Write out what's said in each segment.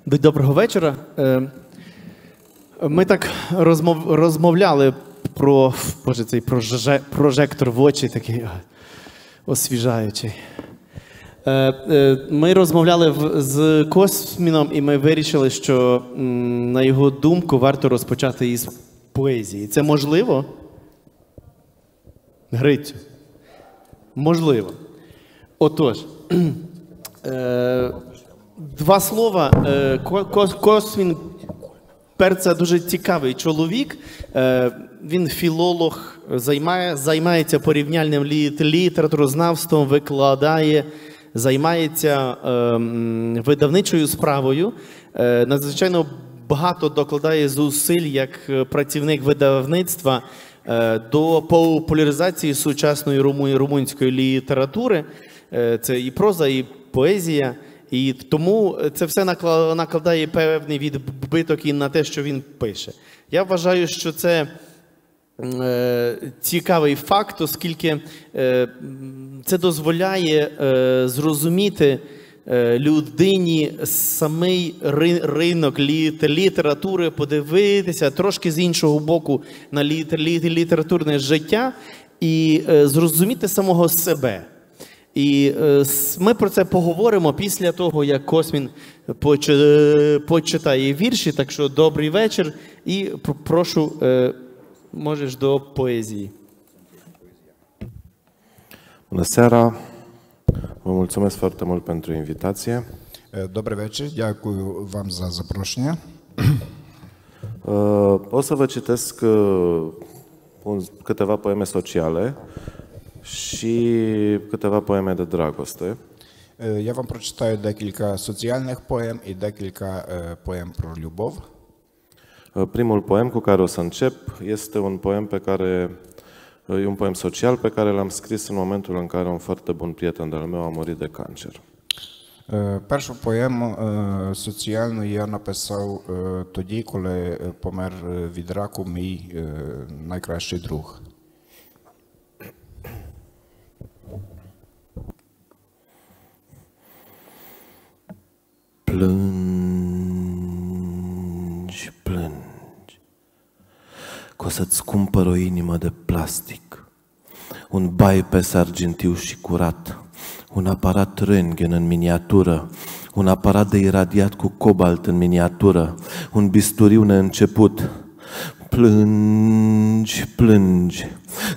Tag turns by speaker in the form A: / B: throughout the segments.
A: Доброго вечора. Ми так розмовляли про, боже, цей прожектор в очі такий освіжаючий. Ми розмовляли з Косміном, і ми вирішили, що, на його думку, варто розпочати із поезії. Це можливо? Грицю. Можливо. Отож, два слова. Космін це дуже цікавий чоловік. Він філолог, займається порівняльним літературознавством, викладає, займається видавничою справою. Надзвичайно багато докладає зусиль як працівник видавництва до популяризації сучасної румунської літератури. Це і проза, і поезія. І тому це все накладає певний відбиток і на те, що він пише. Я вважаю, що це цікавий факт, оскільки це дозволяє зрозуміти людині самий ринок літератури, подивитися трошки з іншого боку на літературне життя і зрозуміти самого себе. І ми про це поговоримо після того, як Космін почитає вірші. Так що добрий вечір і прошу, можеш до поезії.
B: Bună seara! Vă mulțumesc foarte mult pentru invitație.
C: Добрий вечір, дякую вам за запрошення.
B: O să vă citesc câteva poeme sociale și câteva poeme de dragoste.
C: Я вам прочитаю декілька соціальних поем і декілька поем про любов.
B: Primul poem cu care o să încep este un poem e un poem social pe care l-am scris în momentul în care un foarte bun prieten de-al meu a murit de cancer.
C: Першу поему соціальну я написав тоді, коли помер від раку мій найкращий друг.
B: Plângi, plângi, că o să-ți cumpăr o inimă de plastic, un bypass argintiu și curat, un aparat röntgen în miniatură, un aparat de iradiat cu cobalt în miniatură, un bisturiu neînceput. Plângi, plângi,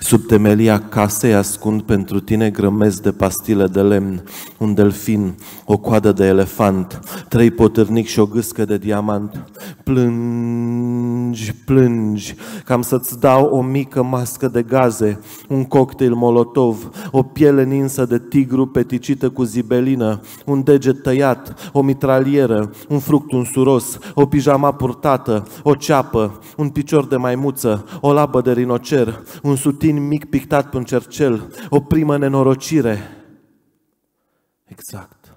B: sub temelia casei ascund pentru tine grămezi de pastile de lemn, un delfin, o coadă de elefant, 3 potârnic și o gâscă de diamant. Plângi, plângi, cam să-ți dau o mică mască de gaze, un cocktail molotov, o piele ninsă de tigru peticită cu zibelină, un deget tăiat, o mitralieră, un fruct unsuros, o pijama purtată, o ceapă, un picior de maimuță, o labă de rinocer, un sutin mic pictat pe un cercel, o primă nenorocire. Exact.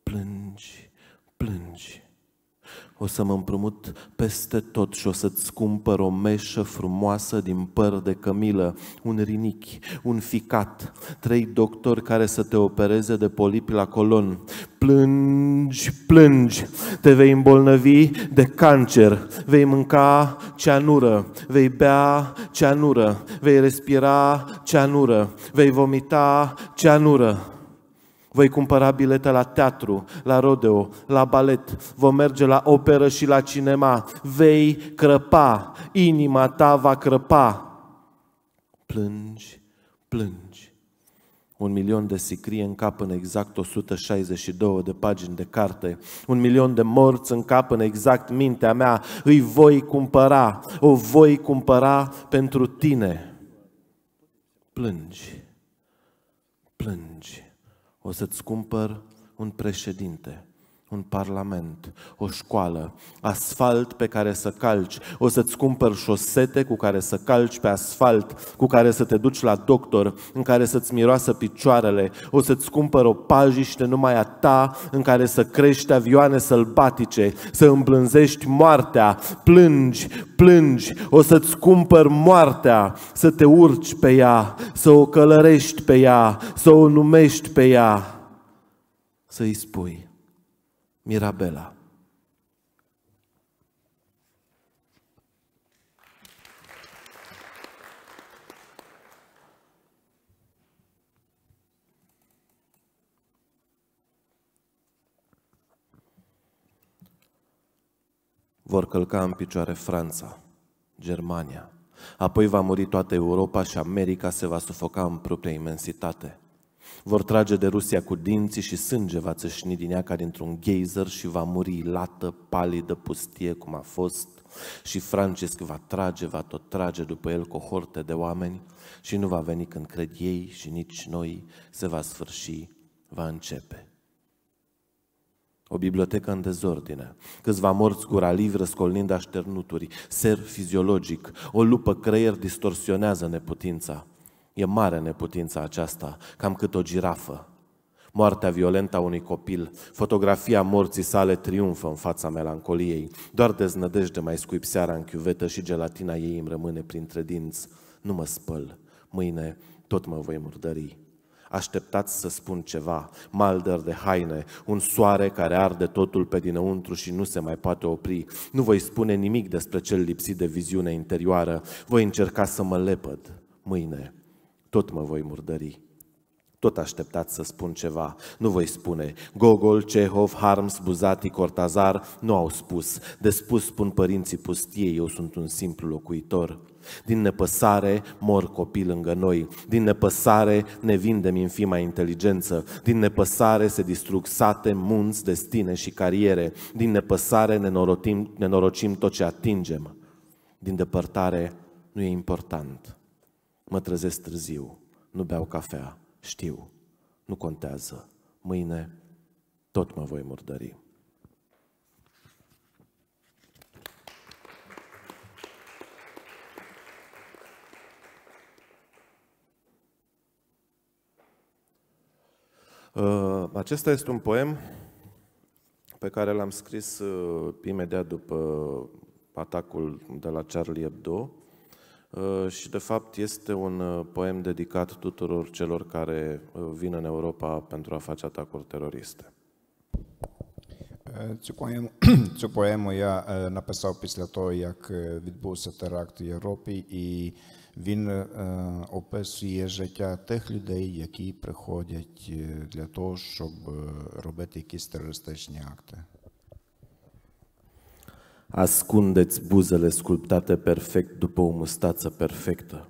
B: Plângi, plângi. O să mă împrumut peste tot și o să-ți cumpăr o meșă frumoasă din păr de cămilă, un rinichi, un ficat, 3 doctori care să te opereze de polipi la colon. Plângi, plângi, te vei îmbolnăvi de cancer, vei mânca cianură, vei bea cianură, vei respira cianură, vei vomita cianură. Voi cumpăra bilete la teatru, la rodeo, la balet, vom merge la operă și la cinema. Vei crăpa, inima ta va crăpa. Plângi, plângi. 1.000.000 de sicrie în cap în exact 162 de pagini de carte. 1.000.000 de morți în cap în exact mintea mea. Îi voi cumpăra, o voi cumpăra pentru tine. Plângi, plângi. O să-ți cumpăr un președinte, un parlament, o școală, asfalt pe care să calci. O să-ți cumpăr șosete cu care să calci pe asfalt, cu care să te duci la doctor, în care să-ți miroasă picioarele. O să-ți cumpăr o pajiște numai a ta, în care să crești avioane sălbatice, să îmblânzești moartea. Plângi, plângi, o să-ți cumpăr moartea, să te urci pe ea, să o călărești pe ea, să o numești pe ea, să-i spui: Mirabela. Vor călca în picioare Franța, Germania, apoi va muri toată Europa și America se va sufoca în propria imensitate. Vor trage de Rusia cu dinții și sânge va țâșni din ea ca dintr-un geyser și va muri lată, palidă, pustie cum a fost. Și Francisc va tot trage după el cohorte de oameni și nu va veni când cred ei și nici noi, se va sfârși, va începe. O bibliotecă în dezordine, câțiva morți gura liv răscolnind așternuturi, ser fiziologic, o lupă creier distorsionează neputința. E mare neputința aceasta, cam cât o girafă. Moartea violentă a unui copil, fotografia morții sale triumfă în fața melancoliei. Doar deznădejde mai scuip seara în chiuvetă și gelatina ei îmi rămâne printre dinți. Nu mă spăl, mâine tot mă voi murdări. Așteptați să spun ceva, maldăr de haine, un soare care arde totul pe dinăuntru și nu se mai poate opri. Nu voi spune nimic despre cel lipsit de viziune interioară, voi încerca să mă lepăd. Mâine tot mă voi murdări. Tot așteptați să spun ceva, nu voi spune. Gogol, Cehov, Harms, Buzati, Cortazar nu au spus. De spus spun părinții pustiei, eu sunt un simplu locuitor. Din nepăsare mor copii lângă noi, din nepăsare ne vindem infima inteligență, din nepăsare se distrug sate, munți, destine și cariere, din nepăsare nenorocim tot ce atingem. Din depărtare nu e important. Mă trezesc târziu, nu beau cafea, știu, nu contează, mâine tot mă voi murdări. Acesta este un poem pe care l-am scris imediat după atacul de la Charlie Hebdo și de fapt este un poem dedicat tuturor celor care vin în Europa pentru a face atacuri teroriste.
C: Цю поему я написав після того, як відбувся теракт в Європі, і він описує життя тих людей, які приходять для того, щоб робити якісь терористичні акти.
B: Ascundeți buzele sculptate perfect după o mustață perfectă.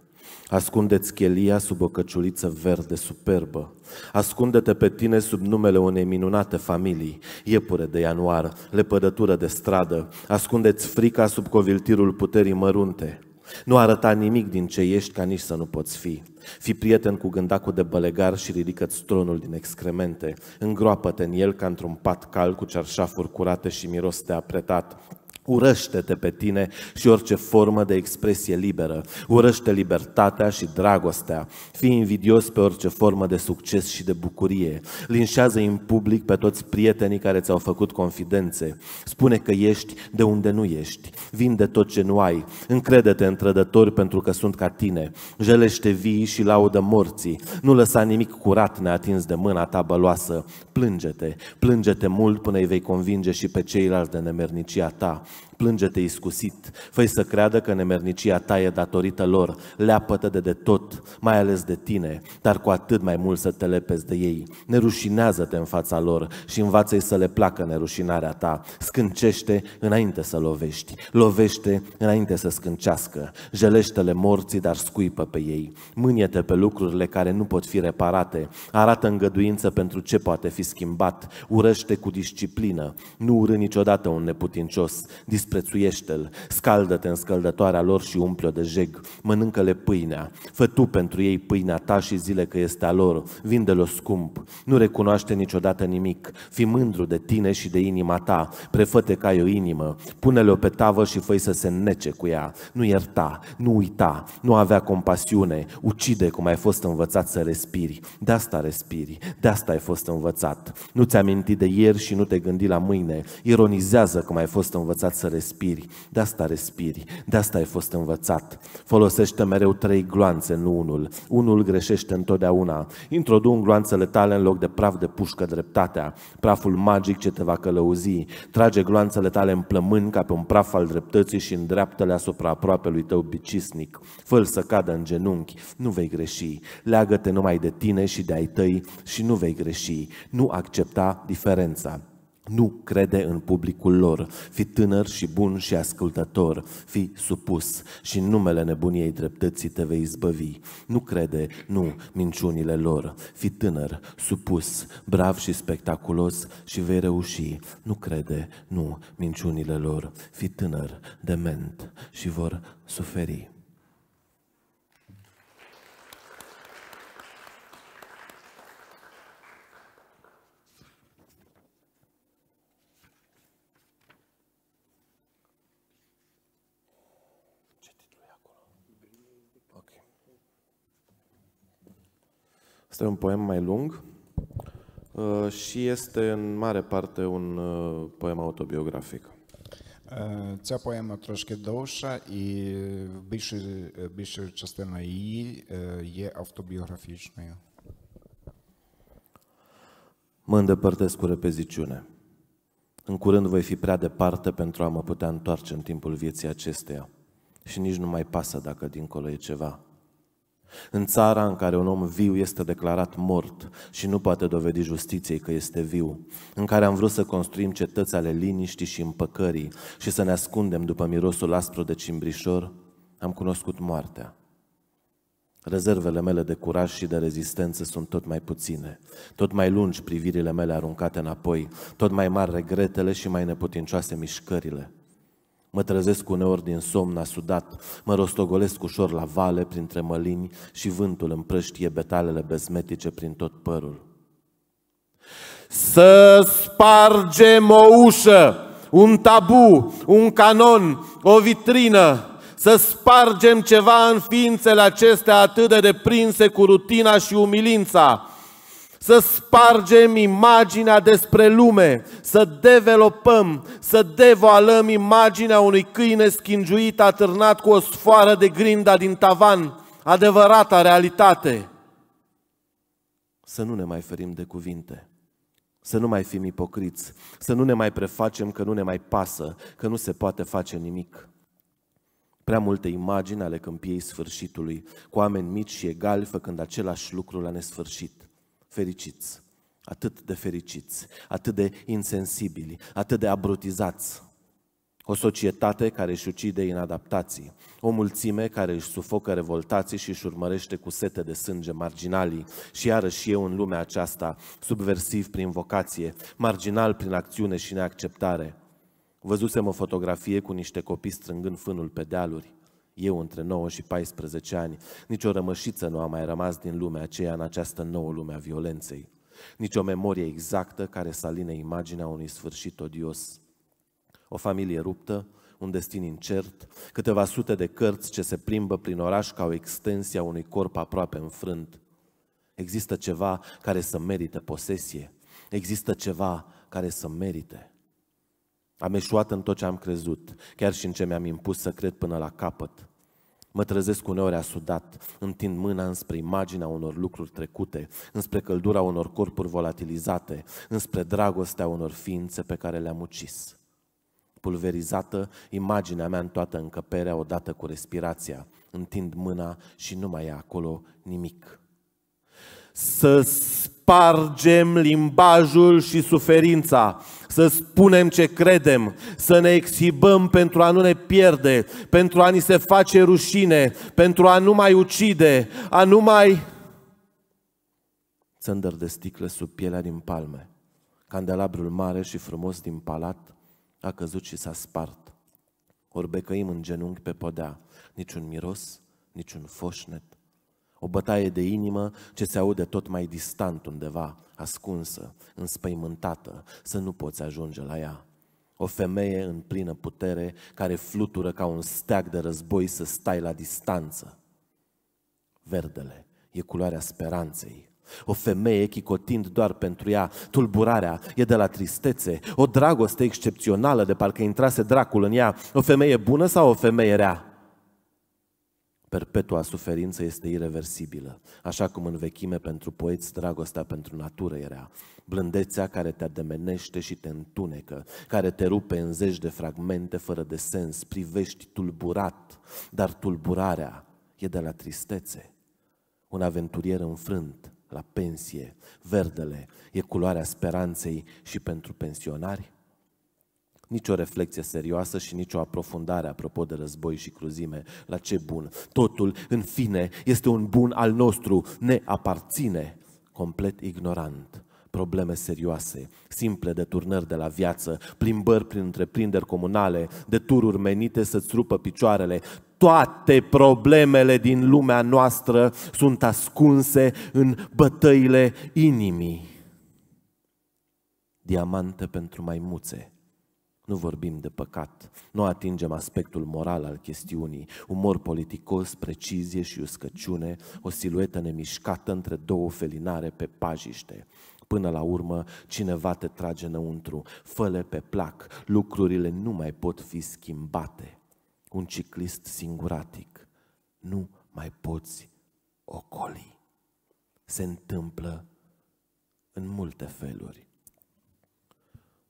B: Ascundeți chelia sub o căciuliță verde superbă. Ascunde-te pe tine sub numele unei minunate familii, iepure de ianuar, lepădătură de stradă. Ascundeți frica sub coviltirul puterii mărunte. Nu arăta nimic din ce ești ca nici să nu poți fi. Fii prieten cu gândacul de bălegar și ridică-ți tronul din excremente. Îngroapă-te în el ca într-un pat cal cu cearșafuri curate și miros de apretat. Urăște-te pe tine și orice formă de expresie liberă. Urăște libertatea și dragostea. Fii invidios pe orice formă de succes și de bucurie. Linșează în public pe toți prietenii care ți-au făcut confidențe. Spune că ești de unde nu ești. Vinde tot ce nu ai. Încrede-te în trădători pentru că sunt ca tine. Jelește vii și laudă morții. Nu lăsa nimic curat neatins de mâna ta băloasă. Plânge-te, plânge-te mult până îi vei convinge și pe ceilalți de nemernicia ta. Plânge-te iscusit, fă-i să creadă că nemernicia ta e datorită lor, leapă-te de tot, mai ales de tine, dar cu atât mai mult să te lepezi de ei. Nerușinează-te în fața lor și învață-i să le placă nerușinarea ta. Scâncește înainte să lovești, lovește înainte să scâncească, jelește-le morții, dar scuipă pe ei. Mânie-te pe lucrurile care nu pot fi reparate, arată îngăduință pentru ce poate fi schimbat, urăște cu disciplină, nu urâ niciodată un neputincios, disprețuiește-l, scaldă-te în scăldătoarea lor și umple-o de jeg, mănâncă-le pâinea, fă tu pentru ei pâinea ta și zile că este a lor, vinde-l-o scump, nu recunoaște niciodată nimic, fii mândru de tine și de inima ta, prefă-te că ai o inimă, pune-le-o pe tavă și fă-i să se înnece cu ea, nu ierta, nu uita, nu avea compasiune, ucide cum ai fost învățat să respiri, de asta respiri, de asta ai fost învățat, nu ți aminti de ieri și nu te gândi la mâine, ironizează cum ai fost învățat învățat să respiri, de asta respiri, de asta ai fost învățat. Folosește mereu 3 gloanțe, nu unul. Unul greșește întotdeauna. Introdu în gloanțele tale în loc de praf de pușcă dreptatea, praful magic ce te va călăuzi. Trage gloanțele tale în plămâni ca pe un praf al dreptății și îndreaptă-le asupra aproapelui tău bicisnic. Fă-l să cadă în genunchi, nu vei greși. Leagă-te numai de tine și de ai tăi și nu vei greși. Nu accepta diferența. Nu crede în publicul lor, fi tânăr și bun și ascultător, fi supus și în numele nebuniei dreptății te vei izbăvi. Nu crede, nu, minciunile lor, fi tânăr, supus, brav și spectaculos și vei reuși. Nu crede, nu, minciunile lor, fi tânăr, dement și vor suferi. Este un poem mai lung și este în mare parte un poem autobiografic.
C: Ця поема трошки довша, і більша частина її є автобіографічною.
B: Mă îndepărtez cu repeziciune. În curând voi fi prea departe pentru a mă putea întoarce în timpul vieții acesteia și nici nu mai pasă dacă dincolo e ceva. În țara în care un om viu este declarat mort și nu poate dovedi justiției că este viu, în care am vrut să construim cetăți ale liniștii și împăcării și să ne ascundem după mirosul aspru de cimbrișor, am cunoscut moartea. Rezervele mele de curaj și de rezistență sunt tot mai puține, tot mai lungi privirile mele aruncate înapoi, tot mai mari regretele și mai neputincioase mișcările. Mă trezesc uneori din somn asudat, mă rostogolesc ușor la vale printre mălini și vântul împrăștie betalele bezmetice prin tot părul. Să spargem o ușă, un tabu, un canon, o vitrină, să spargem ceva în ființele acestea atât de deprinse cu rutina și umilința, să spargem imaginea despre lume, să developăm, să devoalăm imaginea unui câine schingiuit atârnat cu o sfoară de grinda din tavan, adevărata realitate. Să nu ne mai ferim de cuvinte, să nu mai fim ipocriți, să nu ne mai prefacem că nu ne mai pasă, că nu se poate face nimic. Prea multe imagini ale câmpiei sfârșitului, cu oameni mici și egali făcând același lucru la nesfârșit. Fericiți, atât de fericiți, atât de insensibili, atât de abrutizați. O societate care își ucide inadaptații, o mulțime care își sufocă revoltații și își urmărește cu sete de sânge marginalii și iarăși eu în lumea aceasta, subversiv prin vocație, marginal prin acțiune și neacceptare. Văzusem o fotografie cu niște copii strângând fânul pe dealuri. Eu între 9 și 14 ani, nicio rămășiță nu a mai rămas din lumea aceea în această nouă lume a violenței. Nici o memorie exactă care să aline imaginea unui sfârșit odios. O familie ruptă, un destin incert, câteva sute de cărți ce se plimbă prin oraș ca o extensie a unui corp aproape înfrânt. Există ceva care să merite posesie. Există ceva care să merite. Am eșuat în tot ce am crezut, chiar și în ce mi-am impus să cred până la capăt. Mă trezesc uneori asudat, întind mâna înspre imaginea unor lucruri trecute, înspre căldura unor corpuri volatilizate, înspre dragostea unor ființe pe care le-am ucis. Pulverizată, imaginea mea în toată încăperea odată cu respirația, întind mâna și nu mai e acolo nimic. Să spargem limbajul și suferința, să spunem ce credem, să ne exhibăm pentru a nu ne pierde, pentru a ni se face rușine, pentru a nu mai ucide, a nu mai... Țândări de sticlă sub pielea din palme, candelabrul mare și frumos din palat a căzut și s-a spart. Orbecăim în genunchi pe podea, niciun miros, niciun foșnet. O bătaie de inimă ce se aude tot mai distant undeva, ascunsă, înspăimântată, să nu poți ajunge la ea. O femeie în plină putere care flutură ca un steag de război să stai la distanță. Verdele e culoarea speranței. O femeie chicotind doar pentru ea, tulburarea e de la tristețe, o dragoste excepțională de parcă intrase dracul în ea, o femeie bună sau o femeie rea? Perpetua suferință este ireversibilă, așa cum în vechime pentru poeți dragostea pentru natură era. Blândețea care te ademenește și te întunecă, care te rupe în zeci de fragmente fără de sens, privești tulburat, dar tulburarea e de la tristețe. Un aventurier înfrânt la pensie, verdele e culoarea speranței și pentru pensionari? Nici o reflexie serioasă și nici o aprofundare apropo de război și cruzime. La ce bun? Totul, în fine, este un bun al nostru, ne aparține. Complet ignorant. Probleme serioase, simple deturnări de la viață, plimbări prin întreprinderi comunale, detururi menite să-ți rupă picioarele. Toate problemele din lumea noastră sunt ascunse în bătăile inimii. Diamante pentru maimuțe. Nu vorbim de păcat, nu atingem aspectul moral al chestiunii, umor politicos, precizie și uscăciune, o siluetă nemișcată între două felinare pe pajiște. Până la urmă, cineva te trage înăuntru, fă-le pe plac, lucrurile nu mai pot fi schimbate. Un ciclist singuratic, nu mai poți ocoli. Se întâmplă în multe feluri.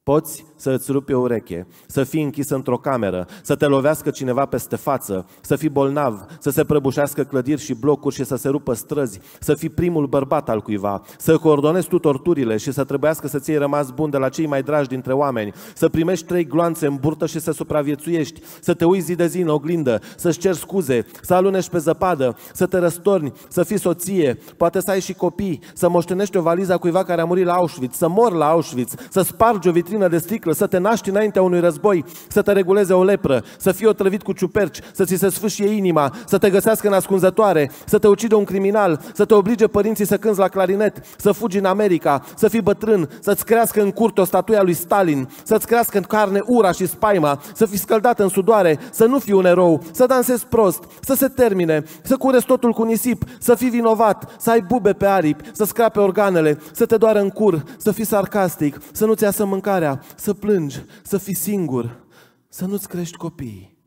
B: Poți să îți rupi o ureche, să fii închis într-o cameră, să te lovească cineva peste față, să fii bolnav, să se prăbușească clădiri și blocuri și să se rupă străzi, să fii primul bărbat al cuiva, să coordonezi tu torturile și să trebuiască să ți iei rămas bun de la cei mai dragi dintre oameni, să primești 3 gloanțe în burtă și să supraviețuiești, să te uiți zi de zi în oglindă, să-ți ceri scuze, să alunești pe zăpadă, să te răstorni, să fii soție, poate să ai și copii, să moștenești o valiză a cuiva care a murit la Auschwitz, să mori la Auschwitz, să spargi o vitrină de sticlă, să te naști înaintea unui război, să te reguleze o lepră, să fii otrăvit cu ciuperci, să ți se sfâșie inima, să te găsească în ascunzătoare, să te ucide un criminal, să te oblige părinții să cânți la clarinet, să fugi în America, să fii bătrân, să-ți crească în curte o statuie a lui Stalin, să-ți crească în carne ura și spaima, să fii scăldat în sudoare, să nu fii un erou, să dansezi prost, să se termine, să cureți totul cu nisip, să fii vinovat, să ai bube pe aripi, să scrape organele, să te doară în cur, să fii sarcastic, să nu-ți iasă mâncarea, să plângi, să fii singur, să nu-ți crești copiii.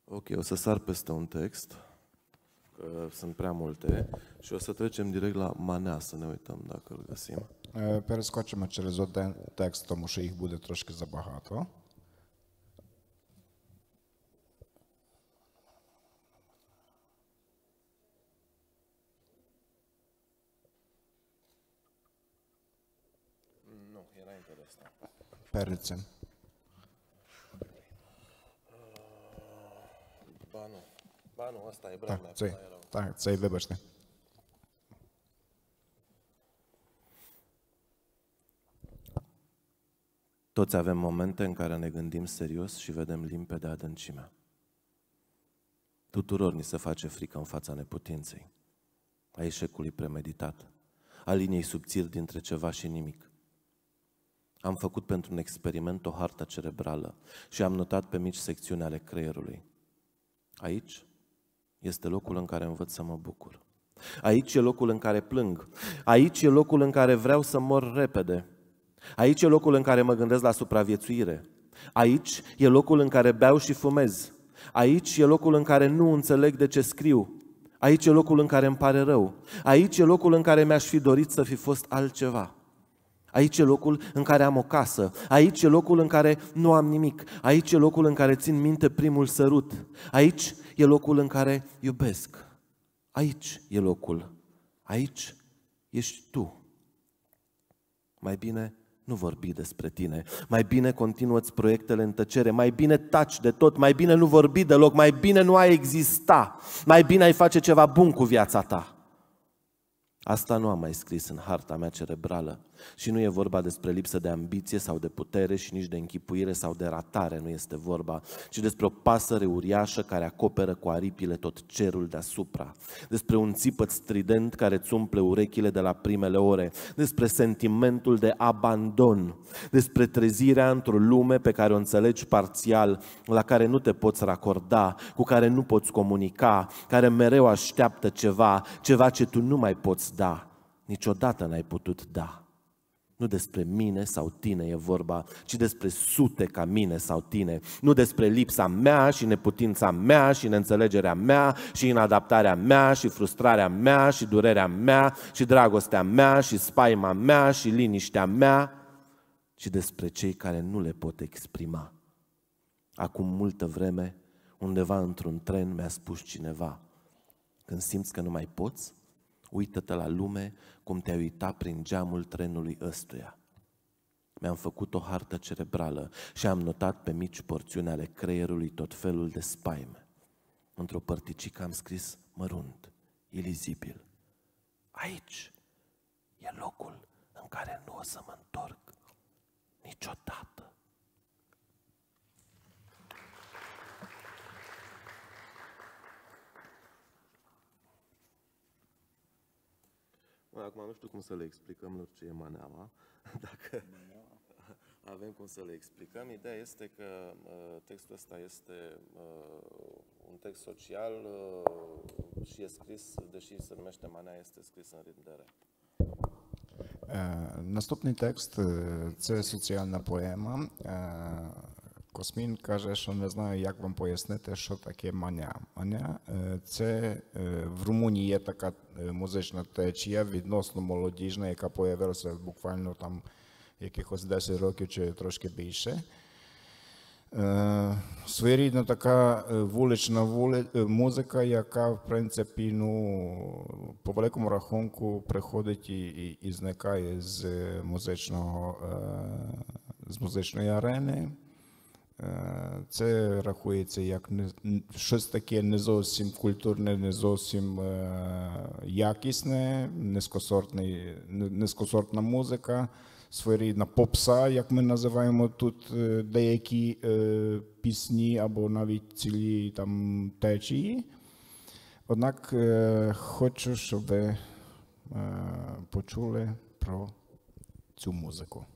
B: Ok, o să sar peste un text, că sunt prea multe, și o să trecem direct la Manea, să ne uităm dacă îl găsim.
C: Перескочимо через один текст, тому що їх буде трошки забагато.
B: Nu, era interesant.
C: Перед цим.
B: Ba nu, ăsta e
C: Так,
B: Brahma.
C: цей, вибачте.
B: Toți avem momente în care ne gândim serios și vedem limpede adâncimea. Tuturor ni se face frică în fața neputinței, a eșecului premeditat, a liniei subțiri dintre ceva și nimic. Am făcut pentru un experiment o hartă cerebrală și am notat pe mici secțiuni ale creierului. Aici este locul în care învăț să mă bucur. Aici e locul în care plâng. Aici e locul în care vreau să mor repede. Aici e locul în care mă gândesc la supraviețuire. Aici e locul în care beau și fumez. Aici e locul în care nu înțeleg de ce scriu. Aici e locul în care îmi pare rău. Aici e locul în care mi-aș fi dorit să fi fost altceva. Aici e locul în care am o casă. Aici e locul în care nu am nimic. Aici e locul în care țin minte primul sărut. Aici e locul în care iubesc. Aici e locul. Aici ești tu. Mai bine nu vorbi despre tine. Mai bine continuă-ți proiectele în tăcere. Mai bine taci de tot. Mai bine nu vorbi deloc. Mai bine nu ai exista. Mai bine ai face ceva bun cu viața ta. Asta nu am mai scris în harta mea cerebrală. Și nu e vorba despre lipsă de ambiție sau de putere și nici de închipuire sau de ratare nu este vorba, ci despre o pasăre uriașă care acoperă cu aripile tot cerul deasupra, despre un țipăt strident care îți umple urechile de la primele ore, despre sentimentul de abandon, despre trezirea într-o lume pe care o înțelegi parțial, la care nu te poți racorda, cu care nu poți comunica, care mereu așteaptă ceva ce tu nu mai poți da, niciodată n-ai putut da. Nu despre mine sau tine e vorba, ci despre sute ca mine sau tine. Nu despre lipsa mea și neputința mea și neînțelegerea mea și inadaptarea mea și frustrarea mea și durerea mea și dragostea mea și spaima mea și liniștea mea, ci despre cei care nu le pot exprima. Acum multă vreme, undeva într-un tren mi-a spus cineva: când simți că nu mai poți, uită-te la lume cum te-ai uitat prin geamul trenului ăstuia. Mi-am făcut o hartă cerebrală și am notat pe mici porțiuni ale creierului tot felul de spaime. Într-o părticică am scris mărunt, ilizibil: aici e locul în care nu o să mă întorc niciodată. Acum nu știu cum să le explicăm lor ce e maneaua, dacă avem cum să le explicăm. Ideea este că textul ăsta este un text social și e scris, deși se numește manea, este scris în ritm de rap.
C: Наступний текст – це соціальна поема. Космін каже, що не знаю, як вам пояснити, що таке маня. Маня – це в Румунії є така музична течія, відносно молодіжна, яка появилася буквально там якихось 10 років чи трошки більше. Своєрідна така вулична музика, яка, в принципі, ну, по великому рахунку приходить і зникає з музичної арени. Це рахується як щось таке не зовсім культурне, не зовсім якісне, низькосортна музика, своєрідна попса, як ми називаємо тут деякі пісні або навіть цілі там течії. Однак хочу, щоб ви почули про цю музику.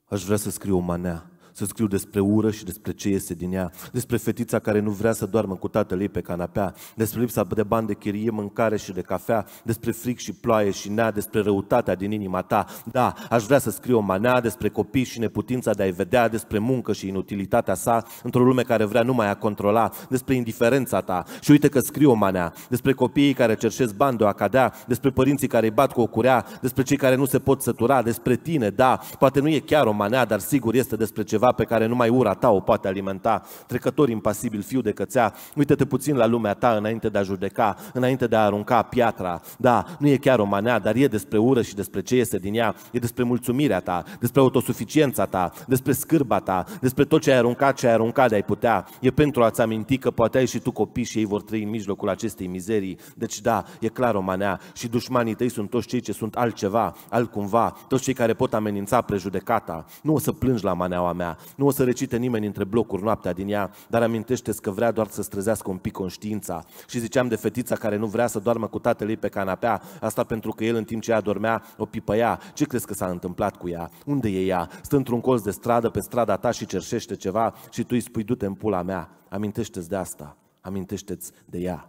B: Aș vrea să scriu o manea, să scriu despre ură și despre ce iese din ea, despre fetița care nu vrea să doarmă cu tatăl ei pe canapea, despre lipsa de bani de chirie, mâncare și de cafea, despre fric și ploaie și nea, despre răutatea din inima ta. Da, aș vrea să scriu o manea despre copii și neputința de a-i vedea, despre muncă și inutilitatea sa într-o lume care vrea numai a controla, despre indiferența ta. Și uite că scriu o manea, despre copiii care cerșesc bani de o acadea, despre părinții care îi bat cu o curea, despre cei care nu se pot sătura, despre tine, da, poate nu e chiar o manea, dar sigur este despre ceva pe care numai ura ta o poate alimenta. Trecător impasibil, fiu de cățea, uită-te puțin la lumea ta înainte de a judeca, înainte de a arunca piatra. Da, nu e chiar o manea, dar e despre ură și despre ce iese din ea. E despre mulțumirea ta, despre autosuficiența ta, despre scârba ta, despre tot ce ai aruncat de ai putea. E pentru a-ți aminti că poate ai și tu copii și ei vor trăi în mijlocul acestei mizerii. Deci da, e clar o manea și dușmanii tăi sunt toți cei ce sunt altceva, altcumva, toți cei care pot amenința prejudecata. Nu o să plângi la maneaua mea, nu o să recite nimeni între blocuri noaptea din ea, dar amintește-ți că vrea doar să-ți trezească un pic conștiința. Și ziceam de fetița care nu vrea să doarmă cu tatăl ei pe canapea, asta pentru că el în timp ce ea dormea o pipăia. Ce crezi că s-a întâmplat cu ea? Unde e ea? Stă într-un colț de stradă pe strada ta și cerșește ceva și tu îi spui: du-te în pula mea. Amintește-ți de asta, amintește-ți de ea.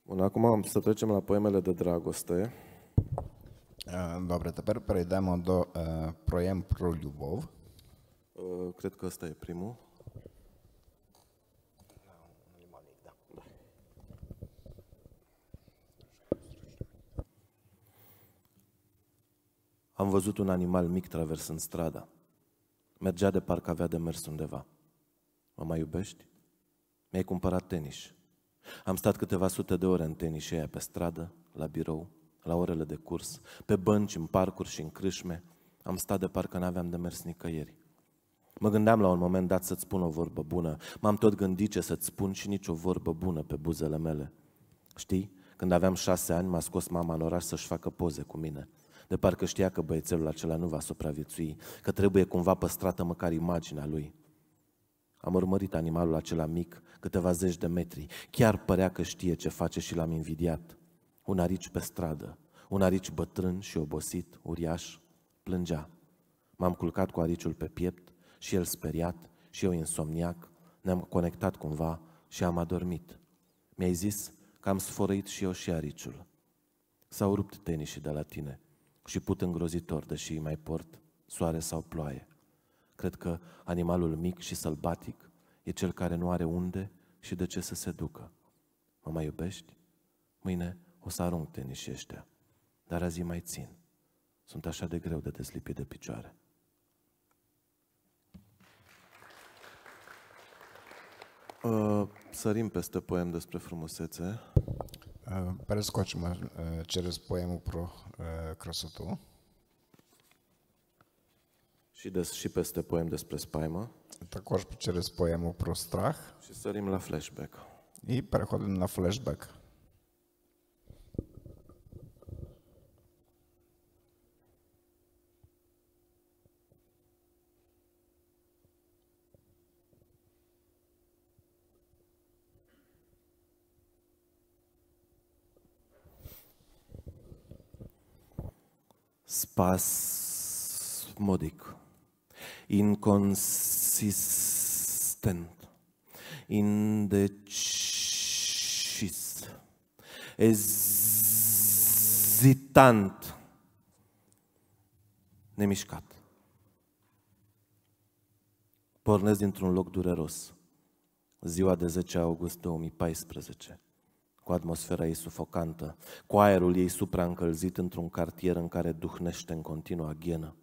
B: Bun, acum să trecem la poemele de dragoste.
C: Добре, тепер перейдемо до поем про любов.
B: Cred că ăsta e primul. Am văzut un animal mic traversând strada. Mergea de parcă avea de mers undeva. Mă mai iubești? Mi-ai cumpărat tenis. Am stat câteva sute de ore în tenis pe stradă, la birou, la orele de curs, pe bănci, în parcuri și în crâșme. Am stat de parcă n-aveam de mers nicăieri. Mă gândeam la un moment dat să-ți spun o vorbă bună. M-am tot gândit ce să-ți spun și nici o vorbă bună pe buzele mele. Știi, când aveam 6 ani, m-a scos mama în oraș să-și facă poze cu mine. De parcă știa că băiețelul acela nu va supraviețui, că trebuie cumva păstrată măcar imaginea lui. Am urmărit animalul acela mic câteva zeci de metri. Chiar părea că știe ce face și l-am invidiat. Un arici pe stradă, un arici bătrân și obosit, uriaș, plângea. M-am culcat cu ariciul pe piept și el speriat și eu insomniac. Ne-am conectat cumva și am adormit. Mi-ai zis că am sfărăit și eu și ariciul. S-au rupt tenișii de la tine și put îngrozitor, deși îi mai port soare sau ploaie. Cred că animalul mic și sălbatic e cel care nu are unde și de ce să se ducă. Mă mai iubești? Mâine o să arunc tenișii ăștia, dar azi mai țin. Sunt așa de greu de deslipit de picioare. Sărim peste poem despre frumusețe.
C: Перескочимо через поему про красоту.
B: Și peste poem despre spaimă.
C: Також через поему про страх.
B: Și sărim la flashback.
C: І переходимо на флешбек.
B: Spasmodic, inconsistent, indecis, ezitant, nemișcat. Pornesc dintr-un loc dureros, ziua de 10 august 2014, cu atmosfera ei sufocantă, cu aerul ei supraîncălzit într-un cartier în care duhnește în continuă aghienă.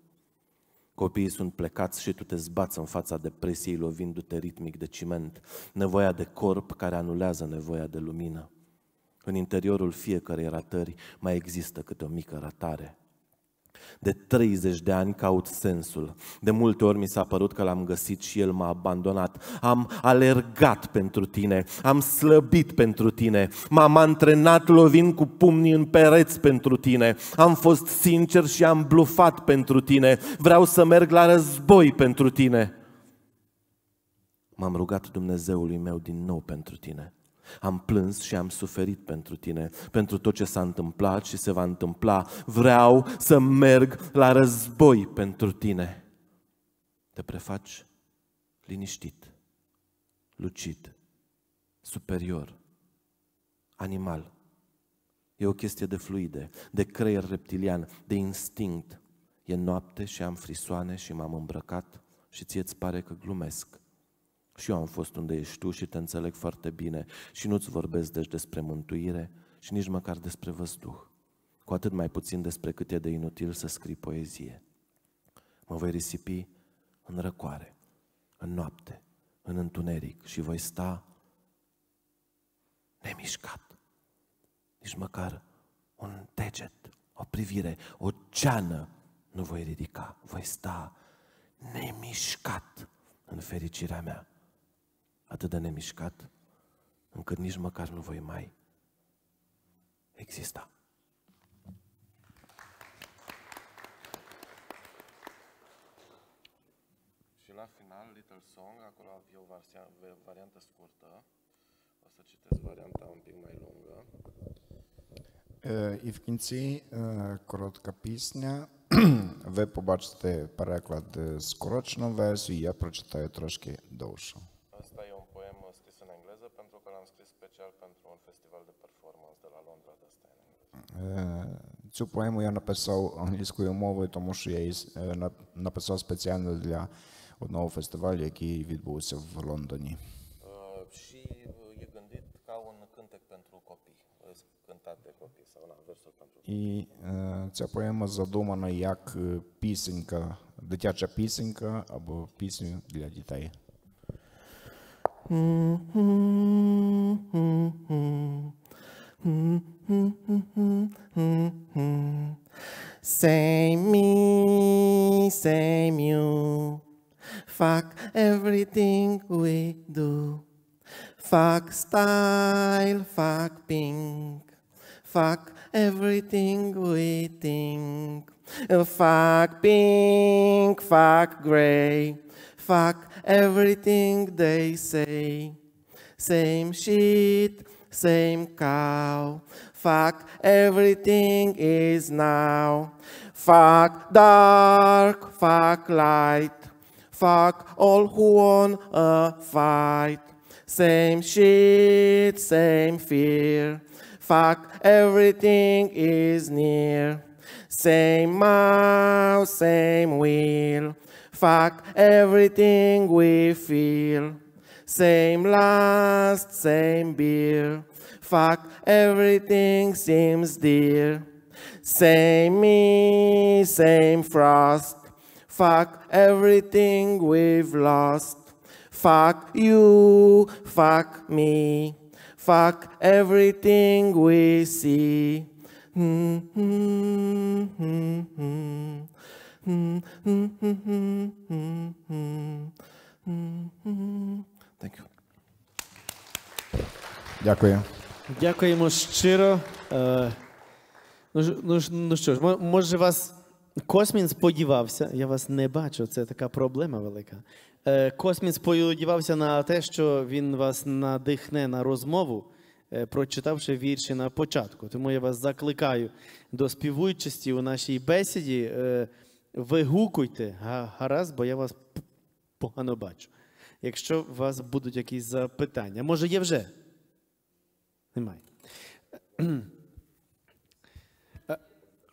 B: Copiii sunt plecați și tu te zbați în fața depresiei lovindu-te ritmic de ciment, nevoia de corp care anulează nevoia de lumină. În interiorul fiecărei ratări mai există câte o mică ratare. De 30 de ani caut sensul. De multe ori mi s-a părut că l-am găsit și el m-a abandonat. Am alergat pentru tine, am slăbit pentru tine, m-am antrenat lovind cu pumnii în pereți pentru tine, am fost sincer și am blufat pentru tine, vreau să merg la război pentru tine. M-am rugat Dumnezeului meu din nou pentru tine. Am plâns și am suferit pentru tine, pentru tot ce s-a întâmplat și se va întâmpla. Vreau să merg la război pentru tine. Te prefaci liniștit, lucid, superior, animal. E o chestie de fluide, de creier reptilian, de instinct. E noapte și am frisoane și m-am îmbrăcat și ție-ți pare că glumesc. Și eu am fost unde ești tu și te înțeleg foarte bine și nu-ți vorbesc deci despre mântuire și nici măcar despre văzduh. Cu atât mai puțin despre cât e de inutil să scrii poezie. Mă voi risipi în răcoare, în noapte, în întuneric și voi sta nemișcat. Nici măcar un deget, o privire, o geană nu voi ridica. Voi sta nemișcat în fericirea mea. Atât de nemișcat, încât nici măcar nu voi mai exista. Și la final, Little Song, acolo e o variantă scurtă. O să citesc varianta un pic mai lungă.
C: І в кінці коротка пісня. Ви побачите переклад скорочену версію, я прочитаю трошки довше.
B: Asta e un poem scris în engleză pentru că l-am scris special pentru un festival de performance de la Londra, de asta e în engleză.
C: Цю поему я написав англійською мовою, тому що я її написав спеціально для одного фестивалю, який відбувся в Лондоні.
B: Și e gândit ca un cântec pentru copii, cântat de copii sau versuri pentru copii.
C: І ця поема задумана як пісенька, дитяча пісенька або пісню для дітей.
B: Same me, same you. Fuck everything we do. Fuck style, fuck pink. Fuck everything we think. Fuck pink, fuck gray. Fuck everything they say. Same shit, same cow. Fuck everything is now. Fuck dark, fuck light. Fuck all who want a fight. Same shit, same fear. Fuck everything is near. Same mouth, same wheel. Fuck everything we feel. Same lust, same beer. Fuck everything seems dear. Same me, same frost. Fuck everything we've lost. Fuck you, fuck me. Fuck everything we see. Thank you.
C: Дякую.
A: Дякуємо щиро. Ну що ж, може вас Космін сподівався, я вас не бачу, це така проблема велика. Космін сподівався на те, що він вас надихне на розмову, прочитавши вірші на початку. Тому я вас закликаю до співучасті у нашій бесіді. Вигукуйте, гаразд, бо я вас погано бачу. Якщо у вас будуть якісь запитання. Може, є вже? Немає.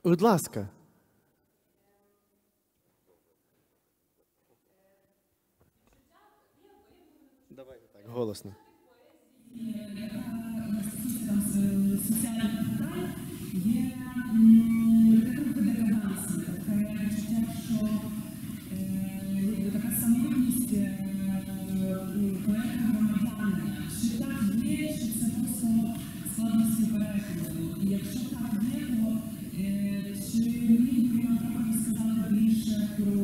A: Будь ласка. Давайте так, голосно.
D: Така самотність поета громадянина. Чи так є, чи це просто складності перекладу? І якщо так є, то чи міг би нам трохи сказати більше про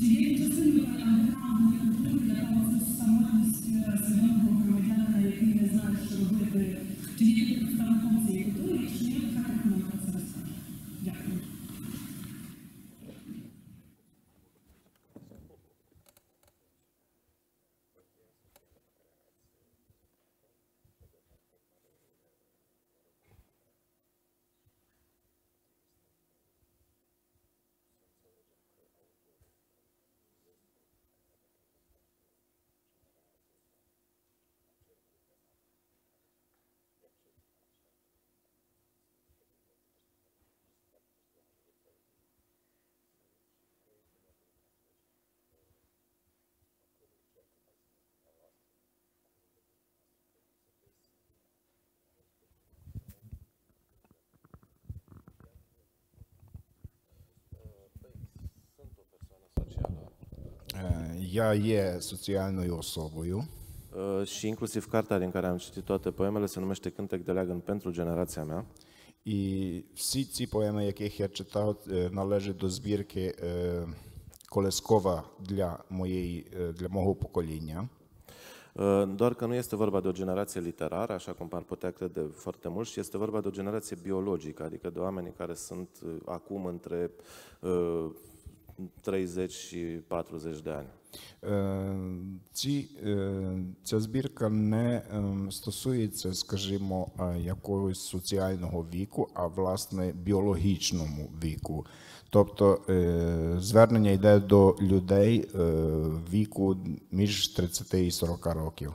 D: чи є частиною андеграудної культури, яка оцю самотність свідомого громадянина, який не знає, що робити, чи є представником цієї культури, якщо є, то так нам про це розкаже. Дякую.
C: Я є соціальною особою.
B: Și inclusiv cartea din care am citit toate poemele se numește Cântec de leagăn pentru generația mea.
C: І всі ці поеми, яких я читав, належать до збірки колескова для мого покоління.
B: Doar că nu este vorba de o generație literară, așa cum ar putea crede foarte mulți, ci este vorba de o generație biologică, adică de oameni care sunt acum între 30 și 40 de ani.
C: Ця збірка не стосується, скажімо, якогось соціального віку, а власне біологічному віку. Тобто звернення йде до людей віку між 30 і 40 років.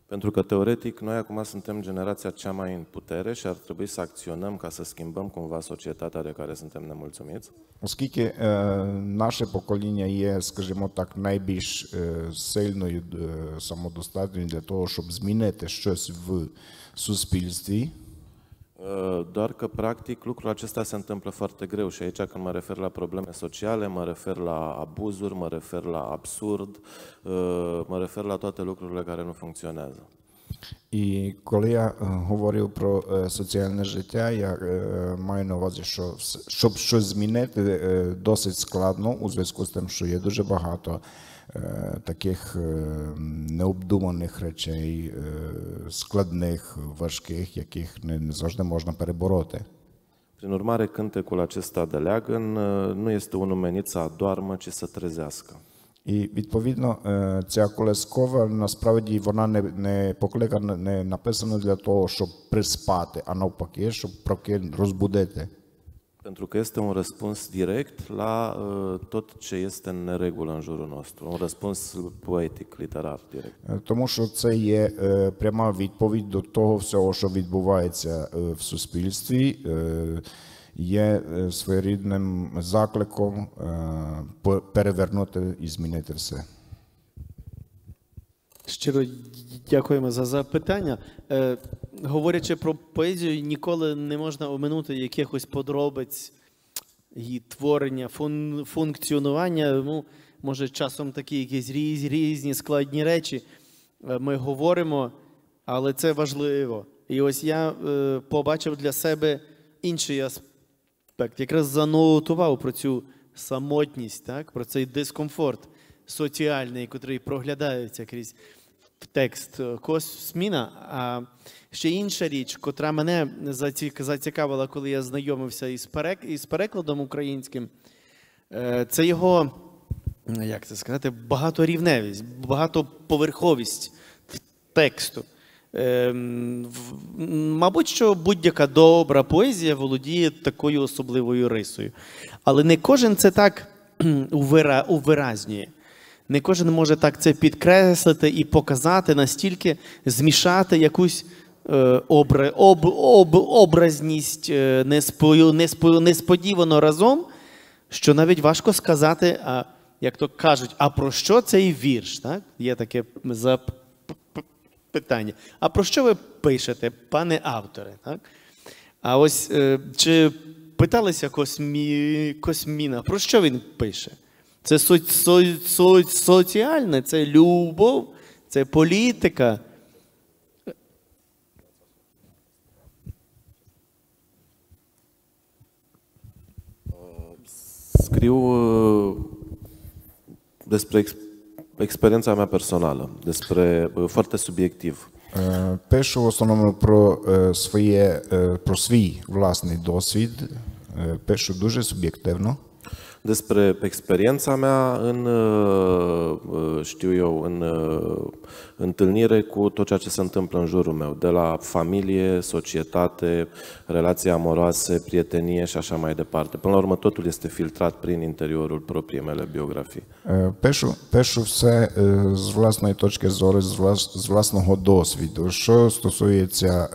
B: Pentru că, teoretic, noi acum suntem generația cea mai în putere și ar trebui să acționăm ca să schimbăm cumva societatea de care suntem nemulțumiți.
C: Оскільки наше покоління є, скажімо так, найбільш сильною, самодостатньою для того, щоб змінити щось в суспільстві.
B: Doar că, practic, lucrul acesta se întâmplă foarte greu și aici când mă refer la probleme sociale, mă refer la abuzuri, mă refer la absurd, mă refer la toate lucrurile care nu funcționează.
C: І коли я говорив про соціальне життя, я маю на увазі, що щоб щось змінити, досить складно у зв'язку з тим, що є дуже багато таких необдуманих речей, складних, важких, яких не завжди можна перебороти.
B: Prin urmare, cântecul acesta de leagăn nu este unul menit să adoarmă, ci să trezească.
C: І, відповідно, ця колескова, насправді, вона не покликана, не написана для того, щоб приспати, а навпаки, щоб розбудити.
B: Pentru că este un răspuns direct la tot ce este în neregulă în jurul nostru. Un răspuns poetic, literar, direct.
C: Тому що це є пряма відповідь до того всього, що відбувається в суспільстві, є своєрідним закликом перевернути і змінити все.
A: Щиро дякуємо за запитання. Говорячи про поезію, ніколи не можна оминути якихось подробиць її творення, функціонування. Ну, може, часом такі якісь різні складні речі ми говоримо, але це важливо. І ось я побачив для себе інший аспект. Якраз занотував про цю самотність, так? Про цей дискомфорт соціальний, який проглядається крізь текст Косміна. А ще інша річ, котра мене зацікавила, коли я знайомився із перекладом українським, це його, як це сказати, багаторівневість, багатоповерховість тексту. Мабуть, що будь-яка добра поезія володіє такою особливою рисою. Але не кожен це так увиразнює. Не кожен може так це підкреслити і показати, настільки змішати якусь образність несподівано разом, що навіть важко сказати, як то кажуть, а про що цей вірш? Так? Є таке питання. А про що ви пишете, пане авторе? Так? А ось чи питалися Косміна, про що він пише? Це соціальне, це любов, це політика.
B: Scriu despre experiența mea personală, foarte subiectiv.
C: Пишу в основному про свій власний досвід, пишу дуже суб'єктивно.
B: Despre experiența mea în întâlnire cu tot ceea ce se întâmplă în jurul meu, de la familie, societate, relații amoroase, prietenie și așa mai departe. Până la urmă, totul este filtrat prin interiorul propriei mele biografii.
C: Пишу все з власної точки зору, з власного досвіду, що стосується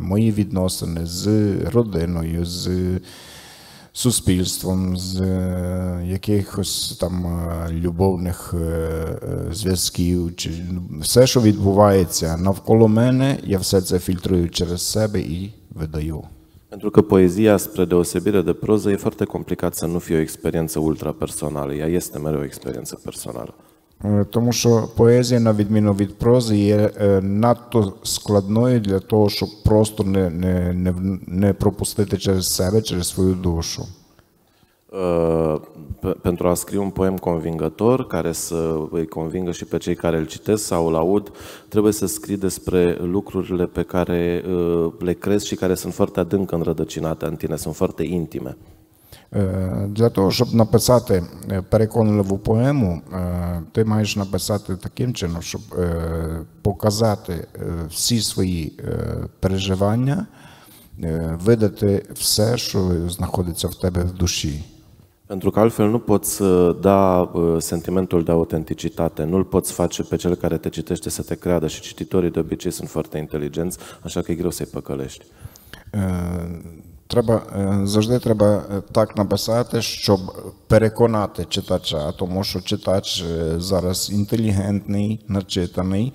C: мої відносини з родиною, з суспільством, з якихось там любовних зв'язків, чи все, що відбувається навколо мене, я все це фільтрую через себе і видаю.
B: Pentru că poezia, spre deosebire de proză, e foarte complicat să nu fie o experiență ultrapersonală. Ea este mereu o experiență personală.
C: Тому що поезія, на відміну від прози, є надто складною для того, щоб просто не пропустити через себе, через свою душу.
B: Pentru a scrie un poem convingător, care să îi convingă și pe cei care îl citesc sau îl aud, trebuie să scrii despre lucrurile pe care le crezi și care sunt foarte adânc înrădăcinate în tine, sunt foarte intime.
C: Для того, щоб написати переконливу поему, ти маєш написати таким чином, щоб показати всі свої переживання, видати все, що знаходиться в тебе в душі.
B: Pentru că altfel nu poți da sentimentul de autenticitate, nu-l poți face pe cel care te citește să te creadă și cititorii de obicei sunt foarte inteligenți, așa că e greu să-i păcălești.
C: Завжди треба так написати, щоб переконати читача, тому що читач зараз інтелігентний, начитаний,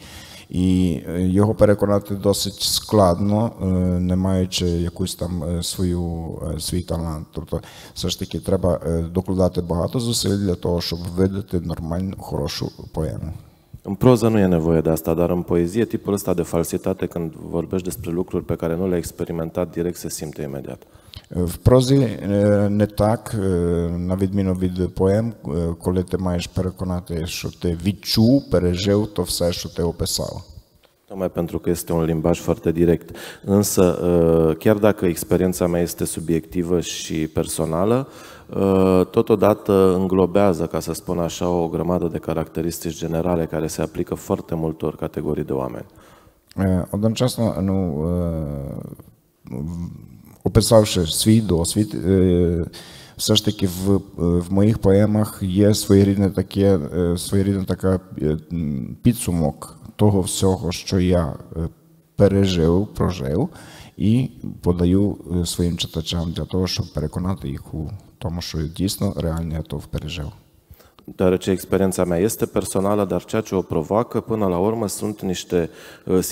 C: і його переконати досить складно, не маючи якусь там свій талант. Тобто, все ж таки, треба докладати багато зусиль для того, щоб видати нормальну, хорошу поему.
B: În proză nu e nevoie de asta, dar în poezie tipul ăsta de falsitate, când vorbești despre lucruri pe care nu le-ai experimentat direct, se simte imediat.
C: В прозі не так, на відміну від поем, коли ти маєш переконати, що ти відчув, пережив то все, що ти описав.
B: Tocmai pentru că este un limbaj foarte direct. Însă, chiar dacă experiența mea este subiectivă și personală, totodată înglobează, ca să spun așa, o grămadă de caracteristici generale care se aplică foarte multor categorii de oameni.
C: Одночасно, описавши свій досвід, все ж таки в моїх поемах є своєрідний така підсумок того всього, що я пережив, прожив, і подаю своїм читачам для того, щоб переконати їх у тому, що дійсно реально я то пережив.
B: Deoarece experiența mea este personală, dar ceea ce o provoacă până la urmă sunt niște